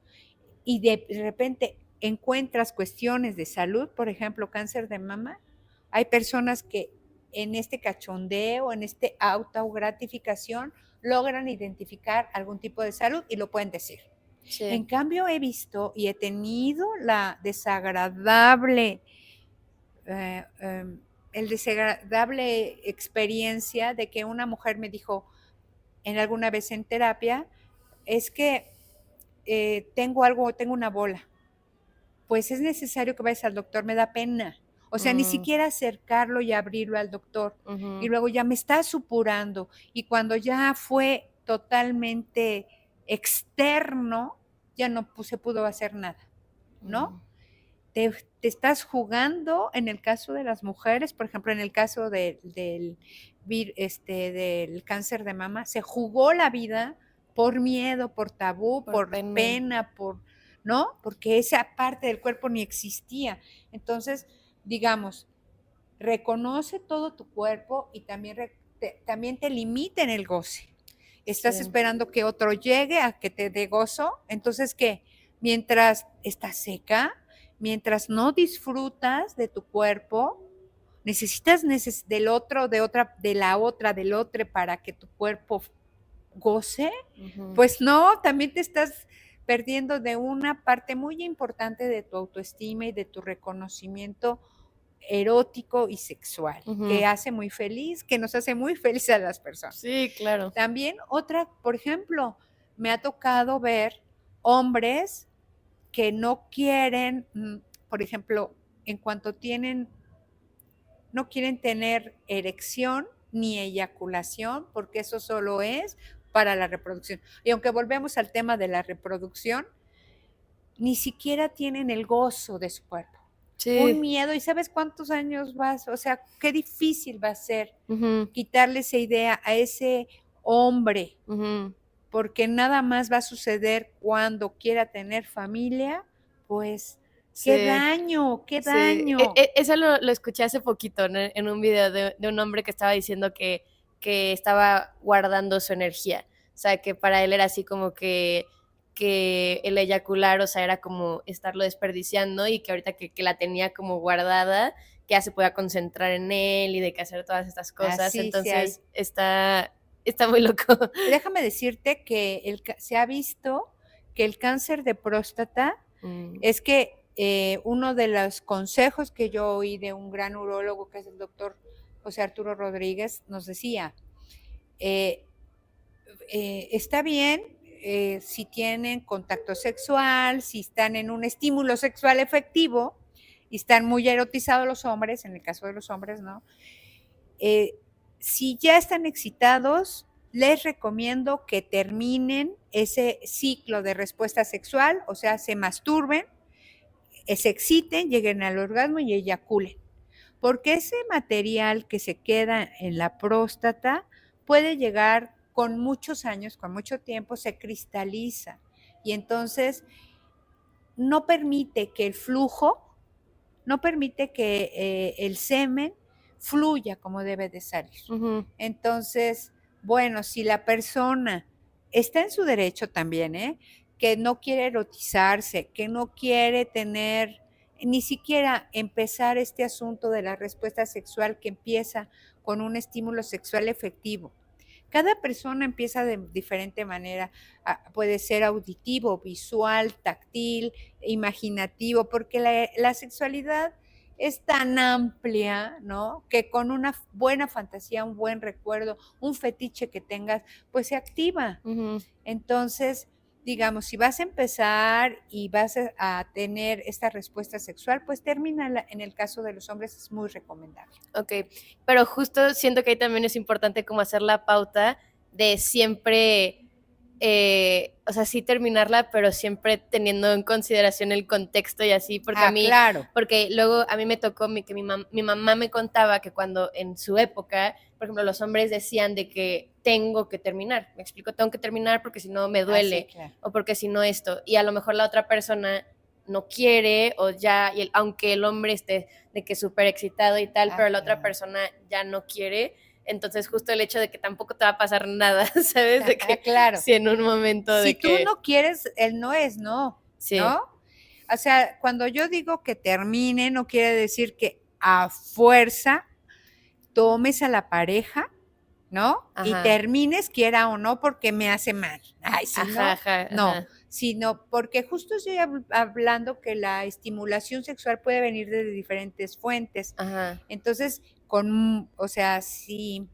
y de repente encuentras cuestiones de salud, por ejemplo, cáncer de mama, hay personas que en este cachondeo, en este autogratificación, logran identificar algún tipo de salud y lo pueden decir. Sí. En cambio, he visto y he tenido la desagradable, el desagradable experiencia de que una mujer me dijo en alguna vez en terapia, es que tengo una bola. Pues es necesario que vayas al doctor, me da pena. O sea, ni siquiera acercarlo y abrirlo al doctor. Y luego ya me está supurando. Y cuando ya fue totalmente externo, ya no se pudo hacer nada, ¿no? te estás jugando, en el caso de las mujeres, por ejemplo, en el caso del cáncer de mama, se jugó la vida por miedo, por tabú, por pena, ¿no? Porque esa parte del cuerpo ni existía. Entonces, digamos, reconoce todo tu cuerpo y también te limita en el goce. Estás esperando que otro llegue a que te dé gozo. Entonces, ¿qué? Mientras estás seca, mientras no disfrutas de tu cuerpo, necesitas del otro, del otro para que tu cuerpo goce, pues no, también te estás perdiendo de una parte muy importante de tu autoestima y de tu reconocimiento erótico y sexual, que hace muy feliz, que nos hace muy felices a las personas. Sí, claro. También otra, por ejemplo, me ha tocado ver hombres que no quieren, por ejemplo, en cuanto no quieren tener erección ni eyaculación, porque eso solo es para la reproducción. Y aunque volvemos al tema de la reproducción, ni siquiera tienen el gozo de su cuerpo. Sí. Un miedo, y ¿sabes cuántos años vas? O sea, qué difícil va a ser quitarle esa idea a ese hombre, porque nada más va a suceder cuando quiera tener familia, pues sí. Qué daño, qué daño. Eso lo escuché hace poquito, ¿no? En un video de un hombre que estaba diciendo que estaba guardando su energía. O sea, que para él era así como que el eyacular, o sea, era como estarlo desperdiciando, y que ahorita que la tenía como guardada, que ya se podía concentrar en él y de que hacer todas estas cosas. Así, entonces sí, está muy loco. Déjame decirte que se ha visto que el cáncer de próstata es que uno de los consejos que yo oí de un gran urólogo, que es el doctor José Arturo Rodríguez, nos decía, está bien si tienen contacto sexual, si están en un estímulo sexual efectivo y están muy erotizados los hombres, en el caso de los hombres, ¿no? Si ya están excitados, les recomiendo que terminen ese ciclo de respuesta sexual, o sea, se masturben, se exciten, lleguen al orgasmo y eyaculen. Porque ese material que se queda en la próstata puede llegar con muchos años, con mucho tiempo, se cristaliza. Y entonces no permite que el flujo, no permite que el semen fluya como debe de salir. Entonces, bueno, si la persona está en su derecho también, que no quiere erotizarse, que no quiere tener, ni siquiera empezar este asunto de la respuesta sexual que empieza con un estímulo sexual efectivo. Cada persona empieza de diferente manera, puede ser auditivo, visual, táctil, imaginativo, porque la sexualidad es tan amplia, ¿no? Que con una buena fantasía, un buen recuerdo, un fetiche que tengas, pues se activa. Entonces, digamos, si vas a empezar y vas a tener esta respuesta sexual, pues termínala. En el caso de los hombres es muy recomendable. Ok, pero justo siento que ahí también es importante como hacer la pauta de siempre, o sea, sí terminarla, pero siempre teniendo en consideración el contexto y así, porque a mí, claro. Porque luego a mí me tocó que mi mamá me contaba que cuando en su época, por ejemplo, los hombres decían de que tengo que terminar, me explico, tengo que terminar porque si no me duele, sí, claro. O porque si no esto, y a lo mejor la otra persona no quiere, o ya, aunque el hombre esté de que súper excitado y tal, pero la otra persona ya no quiere. Entonces justo el hecho de que tampoco te va a pasar nada, ¿sabes? De que claro. Si en un momento si de que... Si tú no quieres, el no es no, sí. ¿No? O sea, cuando yo digo que termine, no quiere decir que a fuerza tomes a la pareja, ¿no? Ajá. Y termines, quiera o no, porque me hace mal. Ay, si no, sino porque justo estoy hablando que la estimulación sexual puede venir de diferentes fuentes. Ajá. Entonces, o sea, sí,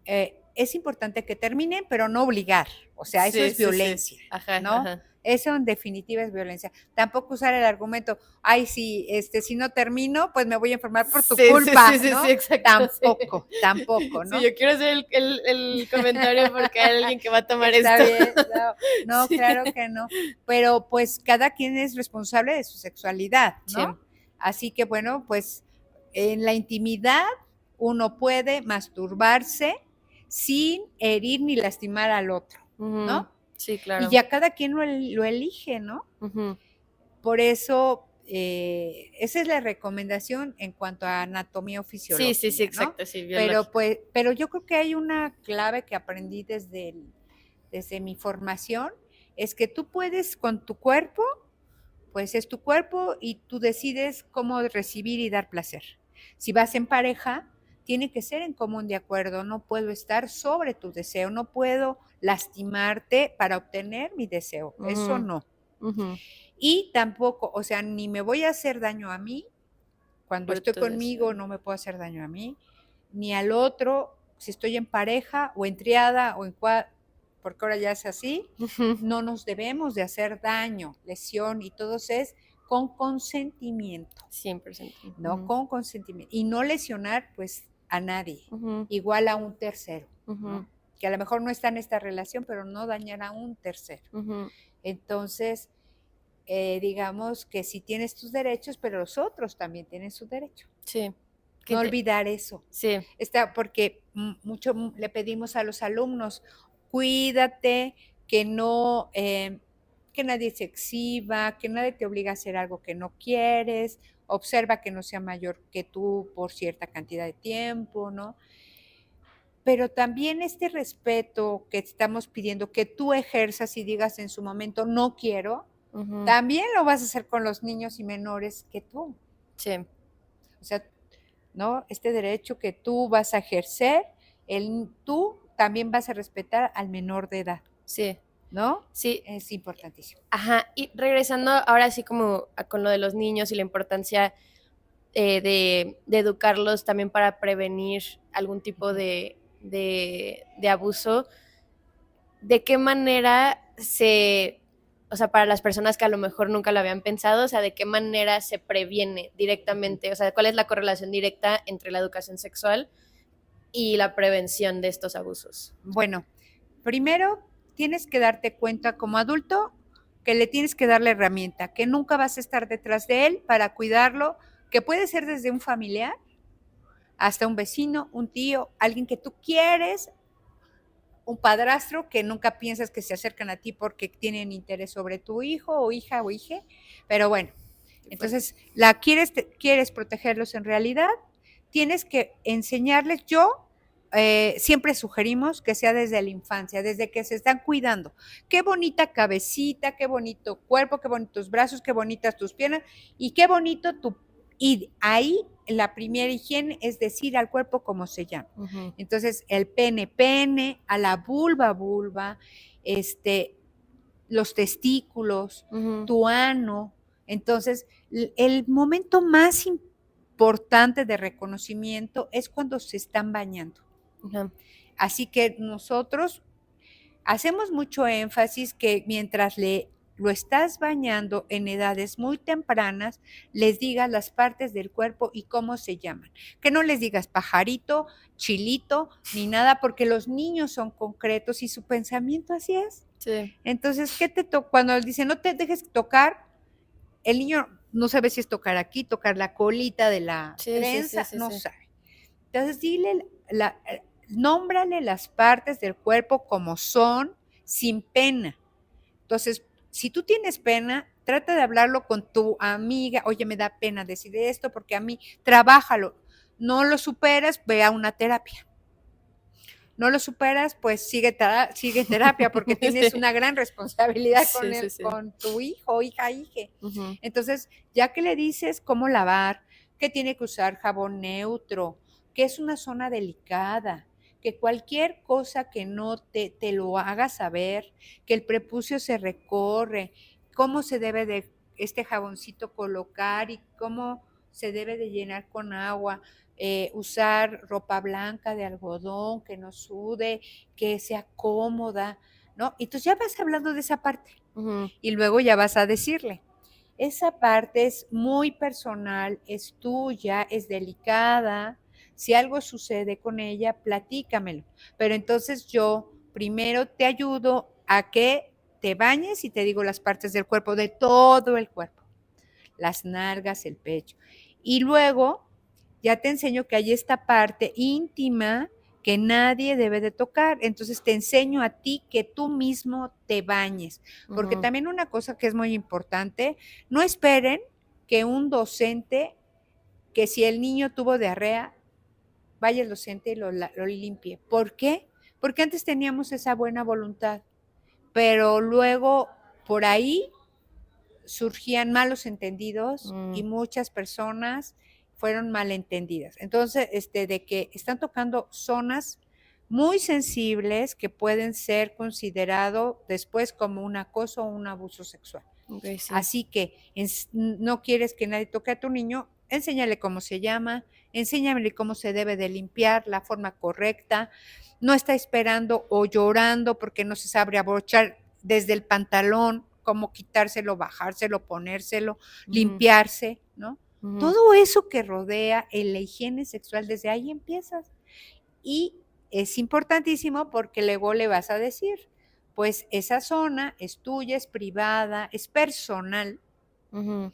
es importante que terminen, pero no obligar. O sea, eso es violencia, sí. Ajá, ¿no? Ajá. Eso en definitiva es violencia. Tampoco usar el argumento, ay, sí, si no termino, pues me voy a enfermar por tu culpa, ¿no? Sí, exacto. Tampoco, ¿no? Sí, yo quiero hacer el comentario porque hay alguien que va a tomar Está esto. bien, no, Sí. claro que no. Pero pues cada quien es responsable de su sexualidad, ¿no? Sí. Así que bueno, pues en la intimidad uno puede masturbarse sin herir ni lastimar al otro, ¿no? Ujú. Sí, claro. Y ya cada quien lo elige, ¿no? Ujú. Por eso, esa es la recomendación en cuanto a anatomía o Sí, fisiología, sí, sí, ¿no? exacto, sí, Pero biológico. pero yo creo que hay una clave que aprendí desde mi formación, es que tú puedes con tu cuerpo, pues es tu cuerpo y tú decides cómo recibir y dar placer. Si vas en pareja, tiene que ser en común de acuerdo, no puedo estar sobre tu deseo, no puedo lastimarte para obtener mi deseo, eso Ujú. no. Ujú. Y tampoco, o sea, ni me voy a hacer daño a mí, cuando Por estoy tu conmigo deseo. no me puedo hacer daño a mí, ni al otro, si estoy en pareja o en triada o en porque ahora ya es así, Ujú. no nos debemos de hacer daño, lesión y todo es con consentimiento, 100%. ¿no? Ujú. Con consentimiento. Y no lesionar pues a nadie, Ujú. igual a un tercero, Ujú. ¿no? Que a lo mejor no está en esta relación, pero no dañar a un tercero. Ujú. Entonces, digamos que sí tienes tus derechos, pero los otros también tienen su derecho. Sí. No olvidar eso. Sí. Porque mucho le pedimos a los alumnos, cuídate, que no, que nadie se exhiba, que nadie te obliga a hacer algo que no quieres, observa que no sea mayor que tú por cierta cantidad de tiempo, ¿no? Pero también este respeto que estamos pidiendo que tú ejerzas y digas en su momento, no quiero, Ujú. también lo vas a hacer con los niños y menores que tú. Sí. O sea, ¿no? Este derecho que tú vas a ejercer, tú también vas a respetar al menor de edad, Sí. ¿no? Sí. Es importantísimo. Ajá. Y regresando ahora sí como con lo de los niños y la importancia de educarlos también para prevenir algún tipo de abuso, ¿de qué manera o sea, para las personas que a lo mejor nunca lo habían pensado, o sea, de qué manera se previene directamente, o sea, cuál es la correlación directa entre la educación sexual y la prevención de estos abusos? Bueno, primero tienes que darte cuenta como adulto que le tienes que dar la herramienta, que nunca vas a estar detrás de él para cuidarlo, que puede ser desde un familiar hasta un vecino, un tío, alguien que tú quieres, un padrastro que nunca piensas que se acercan a ti porque tienen interés sobre tu hijo o hija o hije, pero bueno, entonces quieres protegerlos en realidad, tienes que enseñarles, siempre sugerimos que sea desde la infancia, desde que se están cuidando. Qué bonita cabecita, qué bonito cuerpo, qué bonitos brazos, qué bonitas tus piernas y qué bonito tu... Y ahí la primera higiene es decir al cuerpo cómo se llama. Uh-huh. Entonces, el pene, a la vulva, los testículos, Uh-huh. tu ano. Entonces, el momento más importante de reconocimiento es cuando se están bañando. Uh-huh. Así que nosotros hacemos mucho énfasis que mientras lo estás bañando en edades muy tempranas, les digas las partes del cuerpo y cómo se llaman. Que no les digas pajarito, chilito, ni nada, porque los niños son concretos y su pensamiento así es. Sí. Entonces, cuando dice no te dejes tocar, el niño no sabe si es tocar aquí, tocar la colita de la trenza, no sabe. Entonces, nómbrale las partes del cuerpo como son, sin pena. Entonces, si tú tienes pena, trata de hablarlo con tu amiga, oye, me da pena decir esto porque a mí, trabájalo. No lo superas, ve a una terapia. No lo superas, pues sigue terapia porque tienes una gran responsabilidad con tu hijo, hija, hije. Uh-huh. Entonces, ya que le dices cómo lavar, que tiene que usar jabón neutro, que es una zona delicada, que cualquier cosa que no te lo haga saber, que el prepucio se recorre, cómo se debe de este jaboncito colocar y cómo se debe de llenar con agua, usar ropa blanca de algodón, que no sude, que sea cómoda, ¿no? Entonces ya vas hablando de esa parte. Ujú. Y luego ya vas a decirle. Esa parte es muy personal, es tuya, es delicada. Si algo sucede con ella, platícamelo. Pero entonces yo primero te ayudo a que te bañes y te digo las partes del cuerpo, de todo el cuerpo, las nalgas, el pecho. Y luego ya te enseño que hay esta parte íntima que nadie debe de tocar. Entonces te enseño a ti que tú mismo te bañes. Porque Ujú. también una cosa que es muy importante, no esperen que un docente, que si el niño tuvo diarrea, vaya el docente y lo limpie. ¿Por qué? Porque antes teníamos esa buena voluntad, pero luego por ahí surgían malos entendidos y Mm. muchas personas fueron malentendidas. Entonces, de que están tocando zonas muy sensibles que pueden ser considerado después como un acoso o un abuso sexual. Ok, sí. Así que no quieres que nadie toque a tu niño, enséñale cómo se llama, enséñale cómo se debe de limpiar, la forma correcta. No está esperando o llorando porque no se sabe abrochar desde el pantalón, cómo quitárselo, bajárselo, ponérselo, Ujú. limpiarse, ¿no? Ujú. Todo eso que rodea en la higiene sexual, desde ahí empiezas. Y es importantísimo porque luego le vas a decir, pues esa zona es tuya, es privada, es personal. Ujú.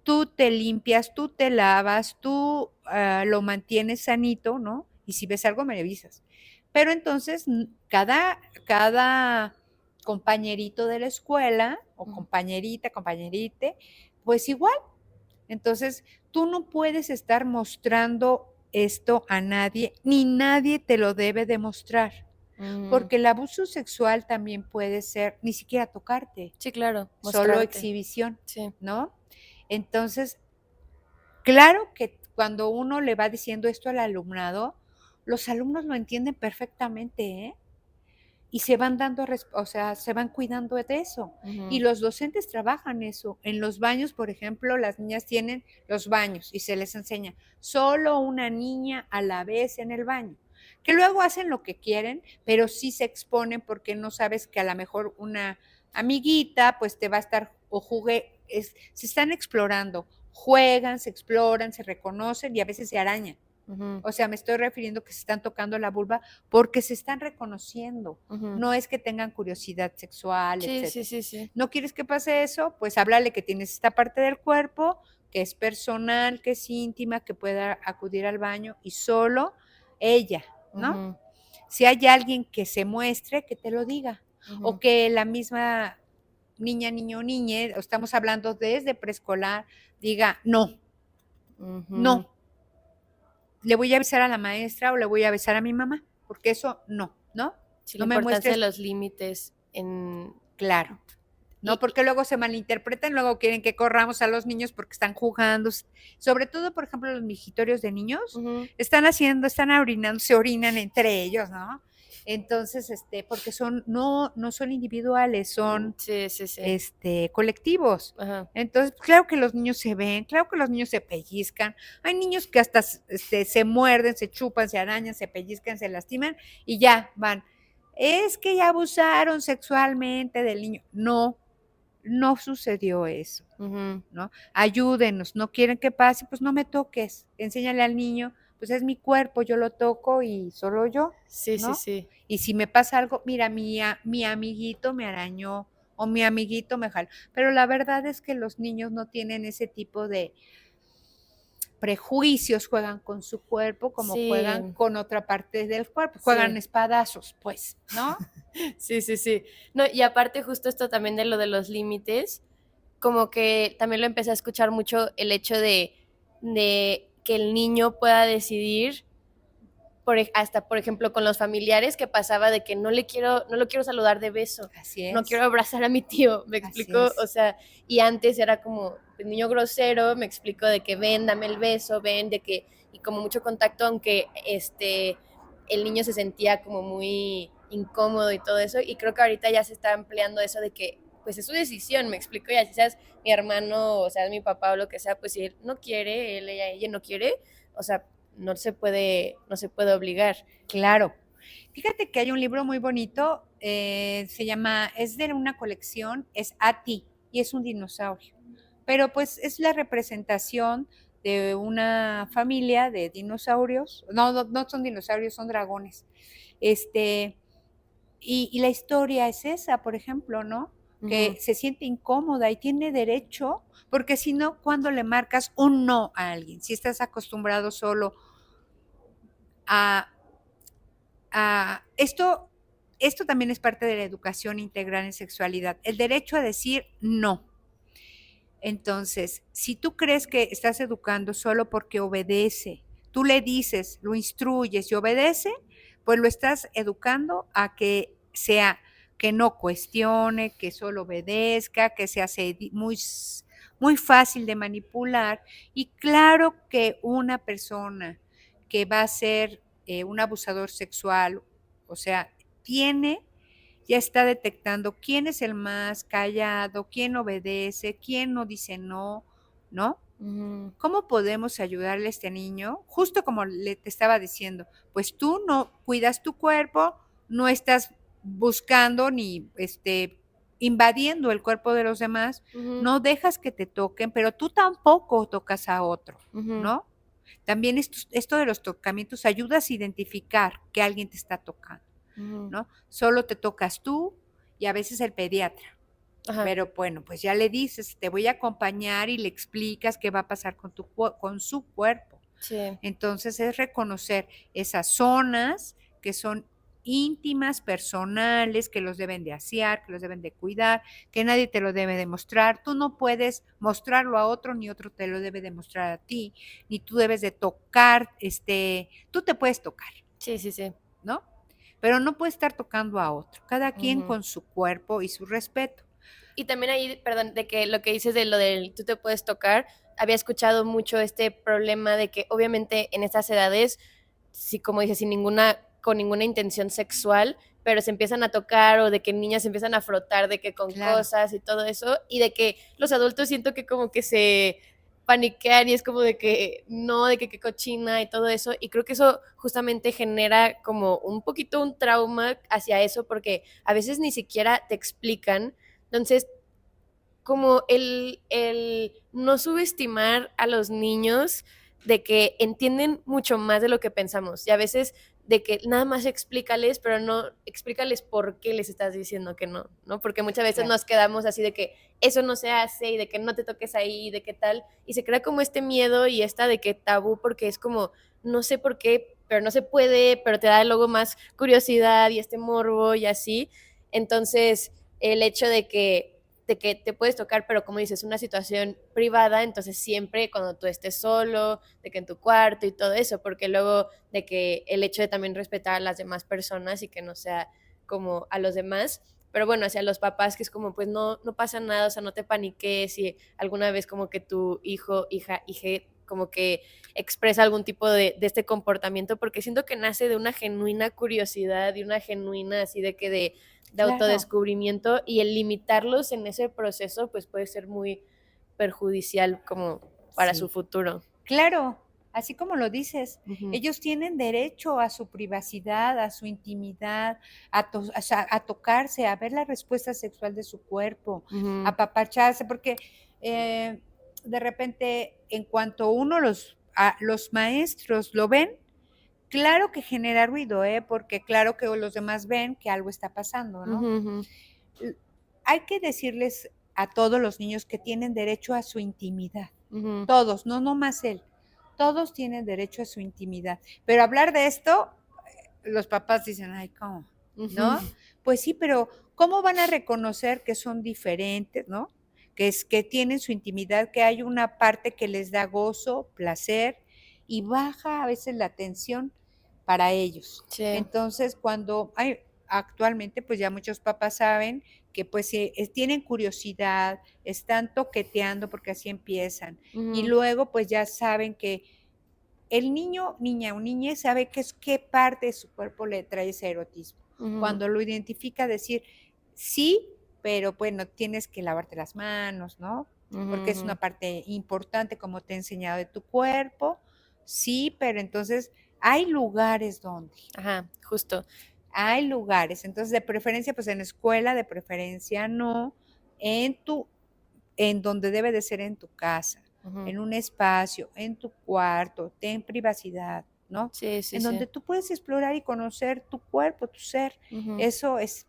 Tú te limpias, tú te lavas, tú lo mantienes sanito, ¿no? Y si ves algo, me avisas. Pero entonces, cada compañerito de la escuela, o Ujú. compañerita, compañerite, pues igual. Entonces, tú no puedes estar mostrando esto a nadie, ni nadie te lo debe demostrar, Mm. porque el abuso sexual también puede ser ni siquiera tocarte, Sí, claro, solo mostrarte. exhibición, Sí. ¿no? Entonces, claro que cuando uno le va diciendo esto al alumnado, los alumnos lo entienden perfectamente, ¿eh? Y se van dando, o sea, se van cuidando de eso. Y Ujú. los docentes trabajan eso. En los baños, por ejemplo, las niñas tienen los baños y se les enseña solo una niña a la vez en el baño. Que luego hacen lo que quieren, pero sí se exponen porque no sabes que a lo mejor una amiguita pues te va a estar o se están explorando, juegan, se exploran, se reconocen y a veces se arañan. Ujú. O sea, me estoy refiriendo que se están tocando la vulva porque se están reconociendo. Ujú. No es que tengan curiosidad sexual, Sí, sí, etcétera. sí, sí. ¿No quieres que pase eso? Pues háblale que tienes esta parte del cuerpo, que es personal, que es íntima, que pueda acudir al baño y solo ella, ¿no? Ujú. Si hay alguien que se muestre, que te lo diga. O Ujú. que la misma niña, niño o niñe, estamos hablando desde preescolar, diga, no, Ujú. no, le voy a avisar a la maestra o le voy a avisar a mi mamá, porque eso no, ¿no? Sí, la No me importancia de muestres los límites en... claro, ¿no? Y, Porque luego se malinterpretan, luego quieren que corramos a los niños porque están jugando. Sobre todo, por ejemplo, los mijitorios de niños ujú. están orinando, se orinan entre ellos, ¿no? Entonces, porque no son individuales, son Sí, sí, sí. colectivos. Ajá. Entonces, claro que los niños se ven, claro que los niños se pellizcan. Hay niños que hasta se muerden, se chupan, se arañan, se pellizcan, se lastiman y ya van. Es que ya abusaron sexualmente del niño. No, no sucedió eso, Ujú. ¿no? Ayúdenos, no quieren que pase, pues no me toques. Enséñale al niño, pues es mi cuerpo, yo lo toco y solo yo, Sí, sí, ¿no? sí. Y si me pasa algo, mira, mi amiguito me arañó o mi amiguito me jaló. Pero la verdad es que los niños no tienen ese tipo de prejuicios, juegan con su cuerpo como juegan Sí, con otra parte del cuerpo, juegan sí. espadazos, pues, ¿no? Sí, sí, sí. No, y aparte justo esto también de lo de los límites, como que también lo empecé a escuchar mucho el hecho de que el niño pueda decidir hasta por ejemplo con los familiares que pasaba de que no lo quiero saludar de beso, Así no quiero es, abrazar a mi tío, me así explico, o es. sea, y antes era como el niño grosero, me explico de que ven, dame el beso, ven, de que, y como mucho contacto, aunque el niño se sentía como muy incómodo y todo eso, y creo que ahorita ya se está empleando eso de que pues es su decisión, me explico, y así seas mi hermano, o sea, mi papá o lo que sea, pues si él no quiere, ella no quiere, o sea, no se puede obligar. Claro. Fíjate que hay un libro muy bonito, se llama, es de una colección, es A-Ti, y es un dinosaurio. Pero pues es la representación de una familia de dinosaurios. No, no, no son dinosaurios, son dragones. Este, y la historia es esa, por ejemplo, ¿no? Que Ujú, se siente incómoda y tiene derecho, porque si no, cuando le marcas un no a alguien, si estás acostumbrado solo a, esto también es parte de la educación integral en sexualidad, el derecho a decir no. Entonces, si tú crees que estás educando solo porque obedece, tú le dices, lo instruyes y obedece, pues lo estás educando a que sea, que no cuestione, que solo obedezca, que se hace muy fácil de manipular. Y claro que una persona que va a ser un abusador sexual, o sea, tiene ya está detectando quién es el más callado, quién obedece, quién no dice no, ¿no? ujú, ¿Cómo podemos ayudarle a este niño? Justo como le te estaba diciendo, pues tú no cuidas tu cuerpo, no estás buscando ni invadiendo el cuerpo de los demás, ujú, no dejas que te toquen, pero tú tampoco tocas a otro, ujú, ¿no? También esto de los tocamientos ayudas a identificar que alguien te está tocando. ujú. ¿No? Solo te tocas tú y a veces el pediatra. Ajá, Pero bueno, pues ya le dices, te voy a acompañar y le explicas qué va a pasar con su cuerpo. sí. Entonces es reconocer esas zonas que son íntimas, personales, que los deben de asear, que los deben de cuidar, que nadie te lo debe demostrar. Tú no puedes mostrarlo a otro, ni otro te lo debe demostrar a ti, ni tú debes de tocar, tú te puedes tocar, Sí, sí, sí. ¿no? Pero no puede estar tocando a otro, cada quien Ujú. con su cuerpo y su respeto. Y también ahí, perdón, de que lo que dices de lo del tú te puedes tocar, había escuchado mucho este problema de que obviamente en estas edades, sí, como dices, sin ninguna, con ninguna intención sexual, pero se empiezan a tocar o de que niñas se empiezan a frotar de que con Claro. cosas y todo eso, y de que los adultos siento que como que se paniquean y es como de que no, de que qué cochina y todo eso, y creo que eso justamente genera como un poquito un trauma hacia eso porque a veces ni siquiera te explican. Entonces, como el no subestimar a los niños de que entienden mucho más de lo que pensamos y a veces de que nada más explícales, pero no explícales por qué les estás diciendo que no, ¿no? Porque muchas veces Claro. nos quedamos así de que eso no se hace y de que no te toques ahí, de qué tal, y se crea como este miedo y esta de que tabú porque es como, no sé por qué, pero no se puede, pero te da luego más curiosidad y este morbo y así. Entonces, el hecho de que te puedes tocar, pero como dices, una situación privada, entonces siempre cuando tú estés solo, de que en tu cuarto y todo eso, porque luego de que el hecho de también respetar a las demás personas y que no sea como a los demás, pero bueno, hacia los papás que es como, pues no, no pasa nada, o sea, no te paniques si alguna vez como que tu hijo, hija, como que expresa algún tipo de este comportamiento, porque siento que nace de una genuina curiosidad, de una genuina así de que de Claro. autodescubrimiento y el limitarlos en ese proceso pues puede ser muy perjudicial como para su Sí. futuro. Claro, así como lo dices, Ujú, ellos tienen derecho a su privacidad, a su intimidad, a tocarse, a ver la respuesta sexual de su cuerpo, a ujú, apapacharse, porque eh, de repente, en cuanto uno los maestros lo ven, claro que genera ruido, ¿eh? Porque claro que los demás ven que algo está pasando, ¿no? ujú, ujú, L- Hay que decirles a todos los niños que tienen derecho a su intimidad. ujú. Todos, no más él. Todos tienen derecho a su intimidad. Pero hablar de esto, los papás dicen, ay, ¿cómo? Ujú, ¿No? Pues sí, pero ¿cómo van a reconocer que son diferentes, ¿no? Que tienen su intimidad, que hay una parte que les da gozo, placer y baja a veces la tensión para ellos. sí, Entonces, cuando hay actualmente, pues ya muchos papás saben que pues tienen curiosidad, están toqueteando porque así empiezan. Y ujú, luego pues ya saben que el niño, niña o niña sabe qué parte de su cuerpo le trae ese erotismo. ujú, Cuando lo identifica, decir sí, pero bueno, tienes que lavarte las manos, ¿no? ujú, Porque es ujú. una parte importante como te he enseñado de tu cuerpo. Sí, pero entonces Hay lugares donde, Ajá, justo. hay lugares, entonces de preferencia pues en escuela, de preferencia no, en tu, en donde debe de ser en tu casa, Ujú. en un espacio, en tu cuarto, ten privacidad, ¿no? Sí, sí, En donde sí. tú puedes explorar y conocer tu cuerpo, tu ser. Ujú, Eso es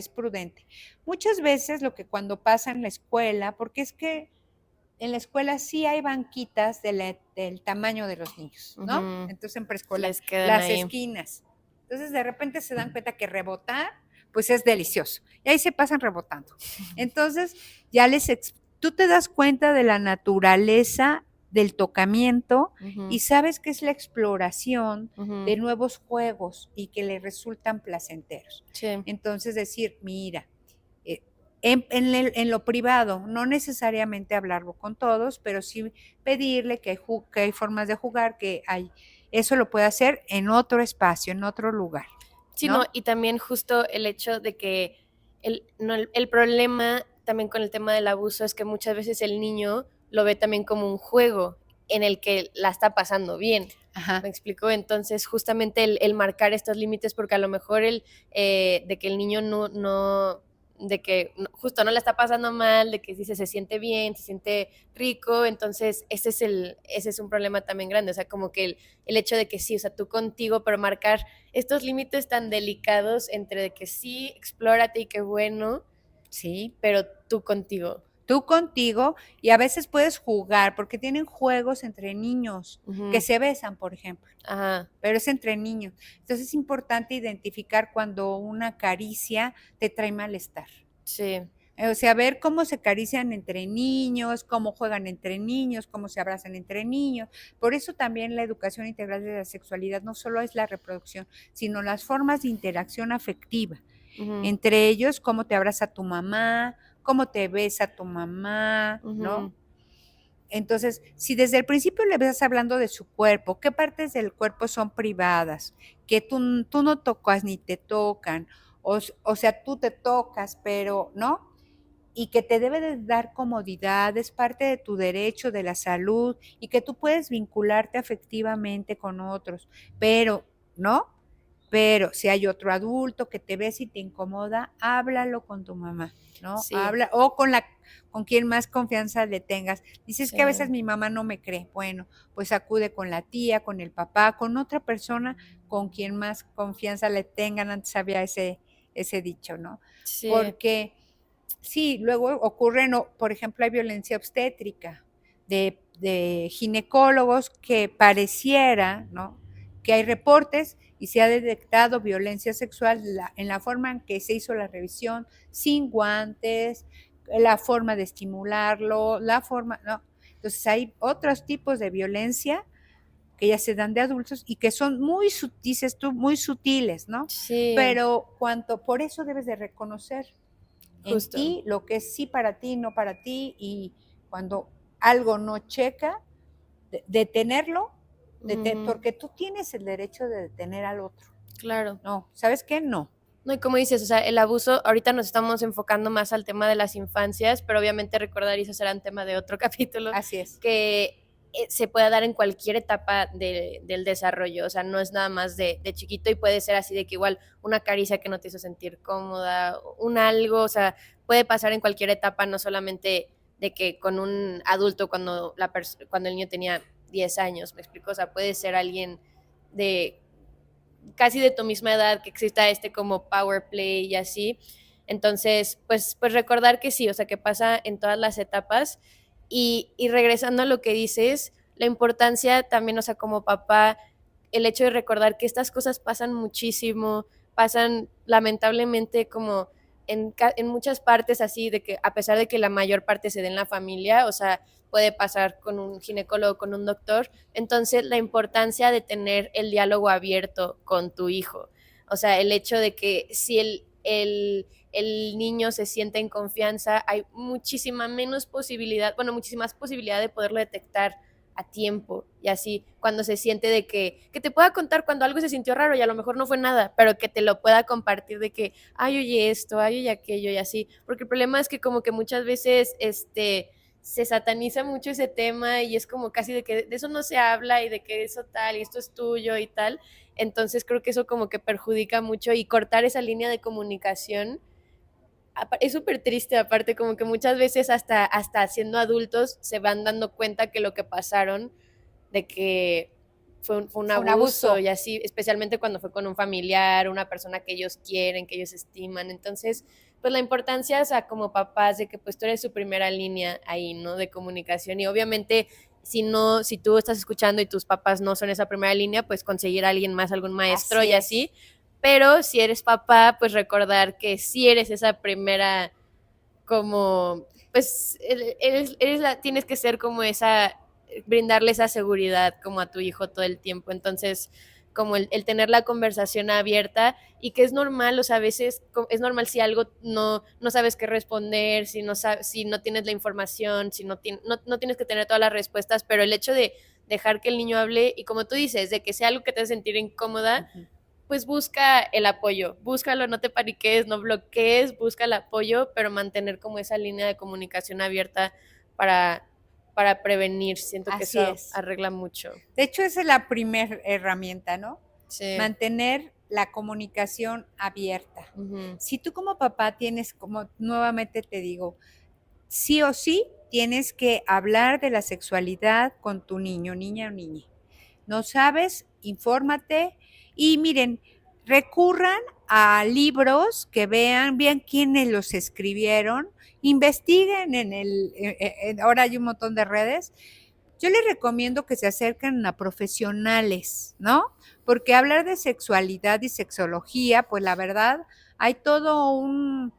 prudente. Muchas veces lo que cuando pasa en la escuela, porque es que en la escuela sí hay banquitas del tamaño de los niños, ¿no? ujú. Entonces en preescolar, Les quedan las ahí. esquinas. Entonces de repente se dan cuenta que rebotar, pues es delicioso. Y ahí se pasan rebotando. Entonces ya tú te das cuenta de la naturaleza del tocamiento Ujú, y sabes que es la exploración ujú. de nuevos juegos y que le resultan placenteros. Sí. Entonces decir, mira, eh, en lo privado, no necesariamente hablarlo con todos, pero sí pedirle que hay formas de jugar, que hay, eso lo puede hacer en otro espacio, en otro lugar, Sí, no, ¿no? y también justo el hecho de que no, el problema también con el tema del abuso es que muchas veces el niño lo ve también como un juego en el que la está pasando bien. ¿Me Ajá. explico? Entonces, justamente el marcar estos límites, porque a lo mejor de que el niño no, de que justo no le está pasando mal, de que dice se siente bien, se siente rico, entonces ese es un problema también grande, o sea, como que el hecho de que sí, o sea, tú contigo, pero marcar estos límites tan delicados entre de que sí, explórate y qué bueno, Sí, pero tú contigo. tú contigo y a veces puedes jugar porque tienen juegos entre niños que Ujú. se besan, por ejemplo, Ajá, pero es entre niños. Entonces es importante identificar cuando una caricia te trae malestar. sí, O sea, ver cómo se acarician entre niños, cómo juegan entre niños, cómo se abrazan entre niños. Por eso también la educación integral de la sexualidad no solo es la reproducción, sino las formas de interacción afectiva. ujú, Entre ellos, cómo te abraza tu mamá, cómo te besa tu mamá, ¿no? ujú, Entonces, si desde el principio le estás hablando de su cuerpo, qué partes del cuerpo son privadas, que tú no tocas ni te tocan, o sea, tú te tocas, pero, ¿no? Y que te debe de dar comodidad, es parte de tu derecho de la salud y que tú puedes vincularte afectivamente con otros, pero, ¿no? Pero si hay otro adulto que te ves y te incomoda, háblalo con tu mamá, ¿no? sí, Habla, con quien más confianza le tengas. Dices que a veces sí, mi mamá no me cree. Bueno, pues acude con la tía, con el papá, con otra persona con quien más confianza le tengan. Antes había ese dicho, ¿no? sí, Porque sí, luego ocurren, por ejemplo, hay violencia obstétrica de ginecólogos que pareciera, ¿no? Que hay reportes y se ha detectado violencia sexual en la forma en que se hizo la revisión, sin guantes, la forma de estimularlo, la forma, ¿no? Entonces hay otros tipos de violencia que ya se dan de adultos y que son muy, dices tú, muy sutiles, ¿no? sí, Pero por eso debes de reconocer en justo. ti lo que es sí para ti, no para ti, y cuando algo no checa, detenerlo, Ujú, porque tú tienes el derecho de detener al otro. claro. No, ¿sabes qué? No. No, y como dices, o sea, el abuso, ahorita nos estamos enfocando más al tema de las infancias, pero obviamente recordar, y eso será un tema de otro capítulo, Así es. que se puede dar en cualquier etapa del desarrollo, o sea, no es nada más de chiquito y puede ser así de que igual una caricia que no te hizo sentir cómoda, un algo, o sea, puede pasar en cualquier etapa, no solamente de que con un adulto cuando el niño tenía 10 años, me explico, o sea, puede ser alguien de casi de tu misma edad, que exista como power play y así. Entonces, pues recordar que sí, o sea, que pasa en todas las etapas. Y regresando a lo que dices, la importancia también, o sea, como papá, el hecho de recordar que estas cosas pasan muchísimo, pasan lamentablemente como en muchas partes así, de que a pesar de que la mayor parte se dé en la familia, o sea, puede pasar con un ginecólogo, con un doctor. Entonces, la importancia de tener el diálogo abierto con tu hijo. O sea, el hecho de que si el niño se siente en confianza, hay muchísima menos posibilidad, bueno, muchísimas posibilidades de poderlo detectar a tiempo y así cuando se siente de que te pueda contar cuando algo se sintió raro y a lo mejor no fue nada, pero que te lo pueda compartir de que, ay, oye esto, ay, oye aquello y así, porque el problema es que como que muchas veces, se sataniza mucho ese tema y es como casi de que de eso no se habla y de que eso tal y esto es tuyo y tal. Entonces creo que eso como que perjudica mucho y cortar esa línea de comunicación es súper triste aparte, como que muchas veces hasta siendo adultos se van dando cuenta que lo que pasaron, de que fue un Fue un abuso abuso. y así, especialmente cuando fue con un familiar, una persona que ellos quieren, que ellos estiman. Entonces, pues la importancia, o sea, como papás, de que pues tú eres su primera línea ahí, ¿no? De comunicación y obviamente si no, si tú estás escuchando y tus papás no son esa primera línea, pues conseguir a alguien más, algún maestro Así y es. así, pero si eres papá, pues recordar que sí eres esa primera, como, pues tienes que ser como esa, brindarle esa seguridad como a tu hijo todo el tiempo. Entonces, como el tener la conversación abierta y que es normal, o sea, a veces es normal si algo no sabes qué responder, si no tienes la información, si no tienes que tener todas las respuestas, pero el hecho de dejar que el niño hable y como tú dices, de que sea algo que te hace sentir incómoda, Ujú. pues busca el apoyo, búscalo, no te paniques, no bloquees, busca el apoyo, pero mantener como esa línea de comunicación abierta para, para prevenir. Siento que Así eso es. arregla mucho. De hecho, esa es la primera herramienta, ¿no? Sí. Mantener la comunicación abierta. Ujú. Si tú como papá tienes, como nuevamente te digo, sí o sí tienes que hablar de la sexualidad con tu niño, niña o niña. ¿No sabes? Infórmate y miren, recurran a libros que vean quiénes los escribieron, investiguen ahora hay un montón de redes. Yo les recomiendo que se acerquen a profesionales, ¿no? Porque hablar de sexualidad y sexología, pues la verdad, hay todo un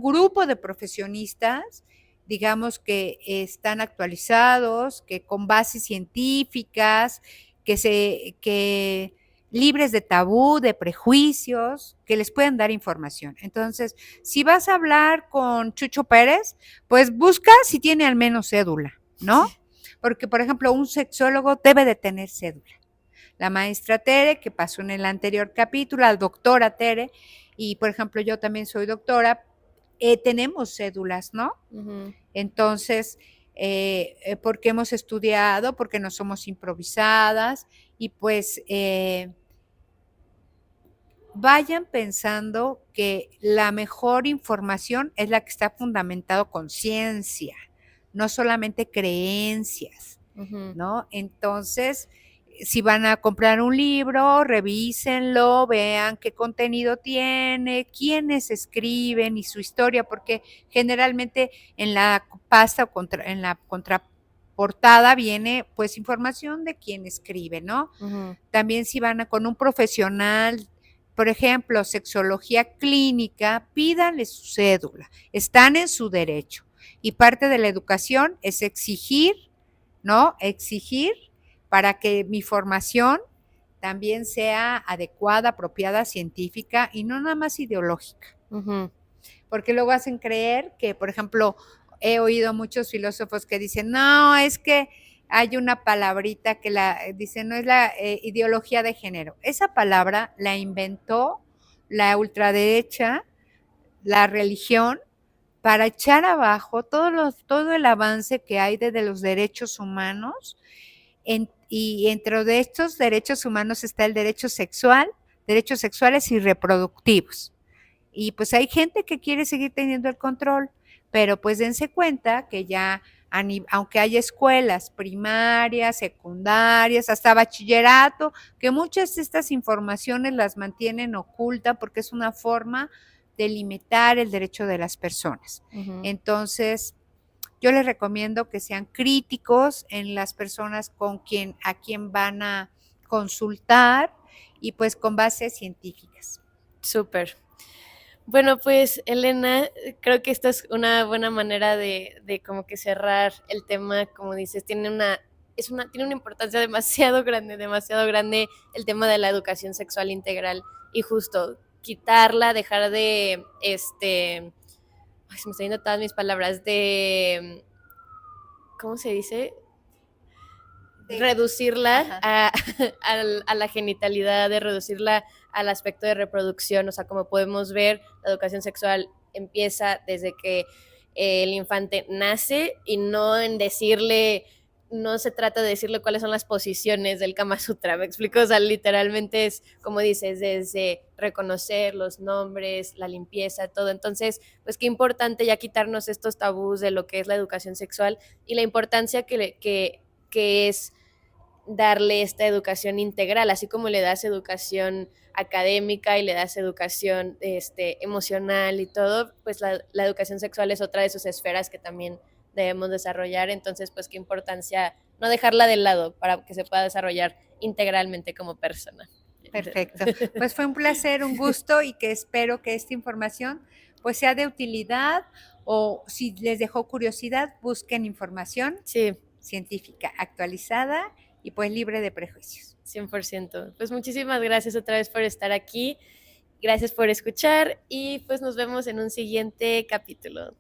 grupo de profesionistas, digamos, que están actualizados, que con bases científicas, que libres de tabú, de prejuicios, que les pueden dar información. Entonces, si vas a hablar con Chucho Pérez, pues busca si tiene al menos cédula, ¿no? Porque, por ejemplo, un sexólogo debe de tener cédula. La maestra Tere, que pasó en el anterior capítulo, la doctora Tere, y por ejemplo yo también soy doctora, tenemos cédulas, ¿no? Ujú. Entonces, porque hemos estudiado, porque no somos improvisadas, y pues vayan pensando que la mejor información es la que está fundamentado con ciencia, no solamente creencias. Ujú. ¿No? Entonces, si van a comprar un libro, revísenlo, vean qué contenido tiene, quiénes escriben y su historia, porque generalmente en la pasta o en la contraportada viene pues información de quién escribe, ¿no? Ujú. También si van con un profesional, por ejemplo, sexología clínica, pídanle su cédula, están en su derecho. Y parte de la educación es exigir, ¿no? Exigir para que mi formación también sea adecuada, apropiada, científica y no nada más ideológica. Ujú. Porque luego hacen creer que, por ejemplo, he oído muchos filósofos que dicen, no, es que hay una palabrita que dice, no es la ideología de género. Esa palabra la inventó la ultraderecha, la religión, para echar abajo todo el avance que hay de los derechos humanos. Y entre de estos derechos humanos está el derecho sexual, derechos sexuales y reproductivos. Y pues hay gente que quiere seguir teniendo el control, pero pues dense cuenta que ya, aunque hay escuelas primarias, secundarias, hasta bachillerato, que muchas de estas informaciones las mantienen ocultas porque es una forma de limitar el derecho de las personas. Ujú. Entonces, yo les recomiendo que sean críticos en las personas a quien van a consultar y pues con bases científicas. Súper. Bueno, pues Elena, creo que esta es una buena manera de como que cerrar el tema, como dices, tiene una importancia demasiado grande el tema de la educación sexual integral y justo quitarla, dejar de, ay, se me están yendo todas mis palabras, ¿cómo se dice? Reducirla Ajá. a la genitalidad, de reducirla al aspecto de reproducción, o sea, como podemos ver, la educación sexual empieza desde que el infante nace y no en decirle, no se trata de decirle cuáles son las posiciones del Kama Sutra, ¿me explico? O sea, literalmente es, como dices, desde reconocer los nombres, la limpieza, todo. Entonces, pues qué importante ya quitarnos estos tabús de lo que es la educación sexual y la importancia que es darle esta educación integral, así como le das educación académica y le das educación emocional y todo, pues la educación sexual es otra de sus esferas que también debemos desarrollar. Entonces, pues qué importancia no dejarla de lado para que se pueda desarrollar integralmente como persona. Perfecto. Pues fue un placer, un gusto y que espero que esta información pues sea de utilidad o si les dejó curiosidad, busquen información Sí, científica actualizada y pues libre de prejuicios. 100%. Pues muchísimas gracias otra vez por estar aquí. Gracias por escuchar y pues nos vemos en un siguiente capítulo.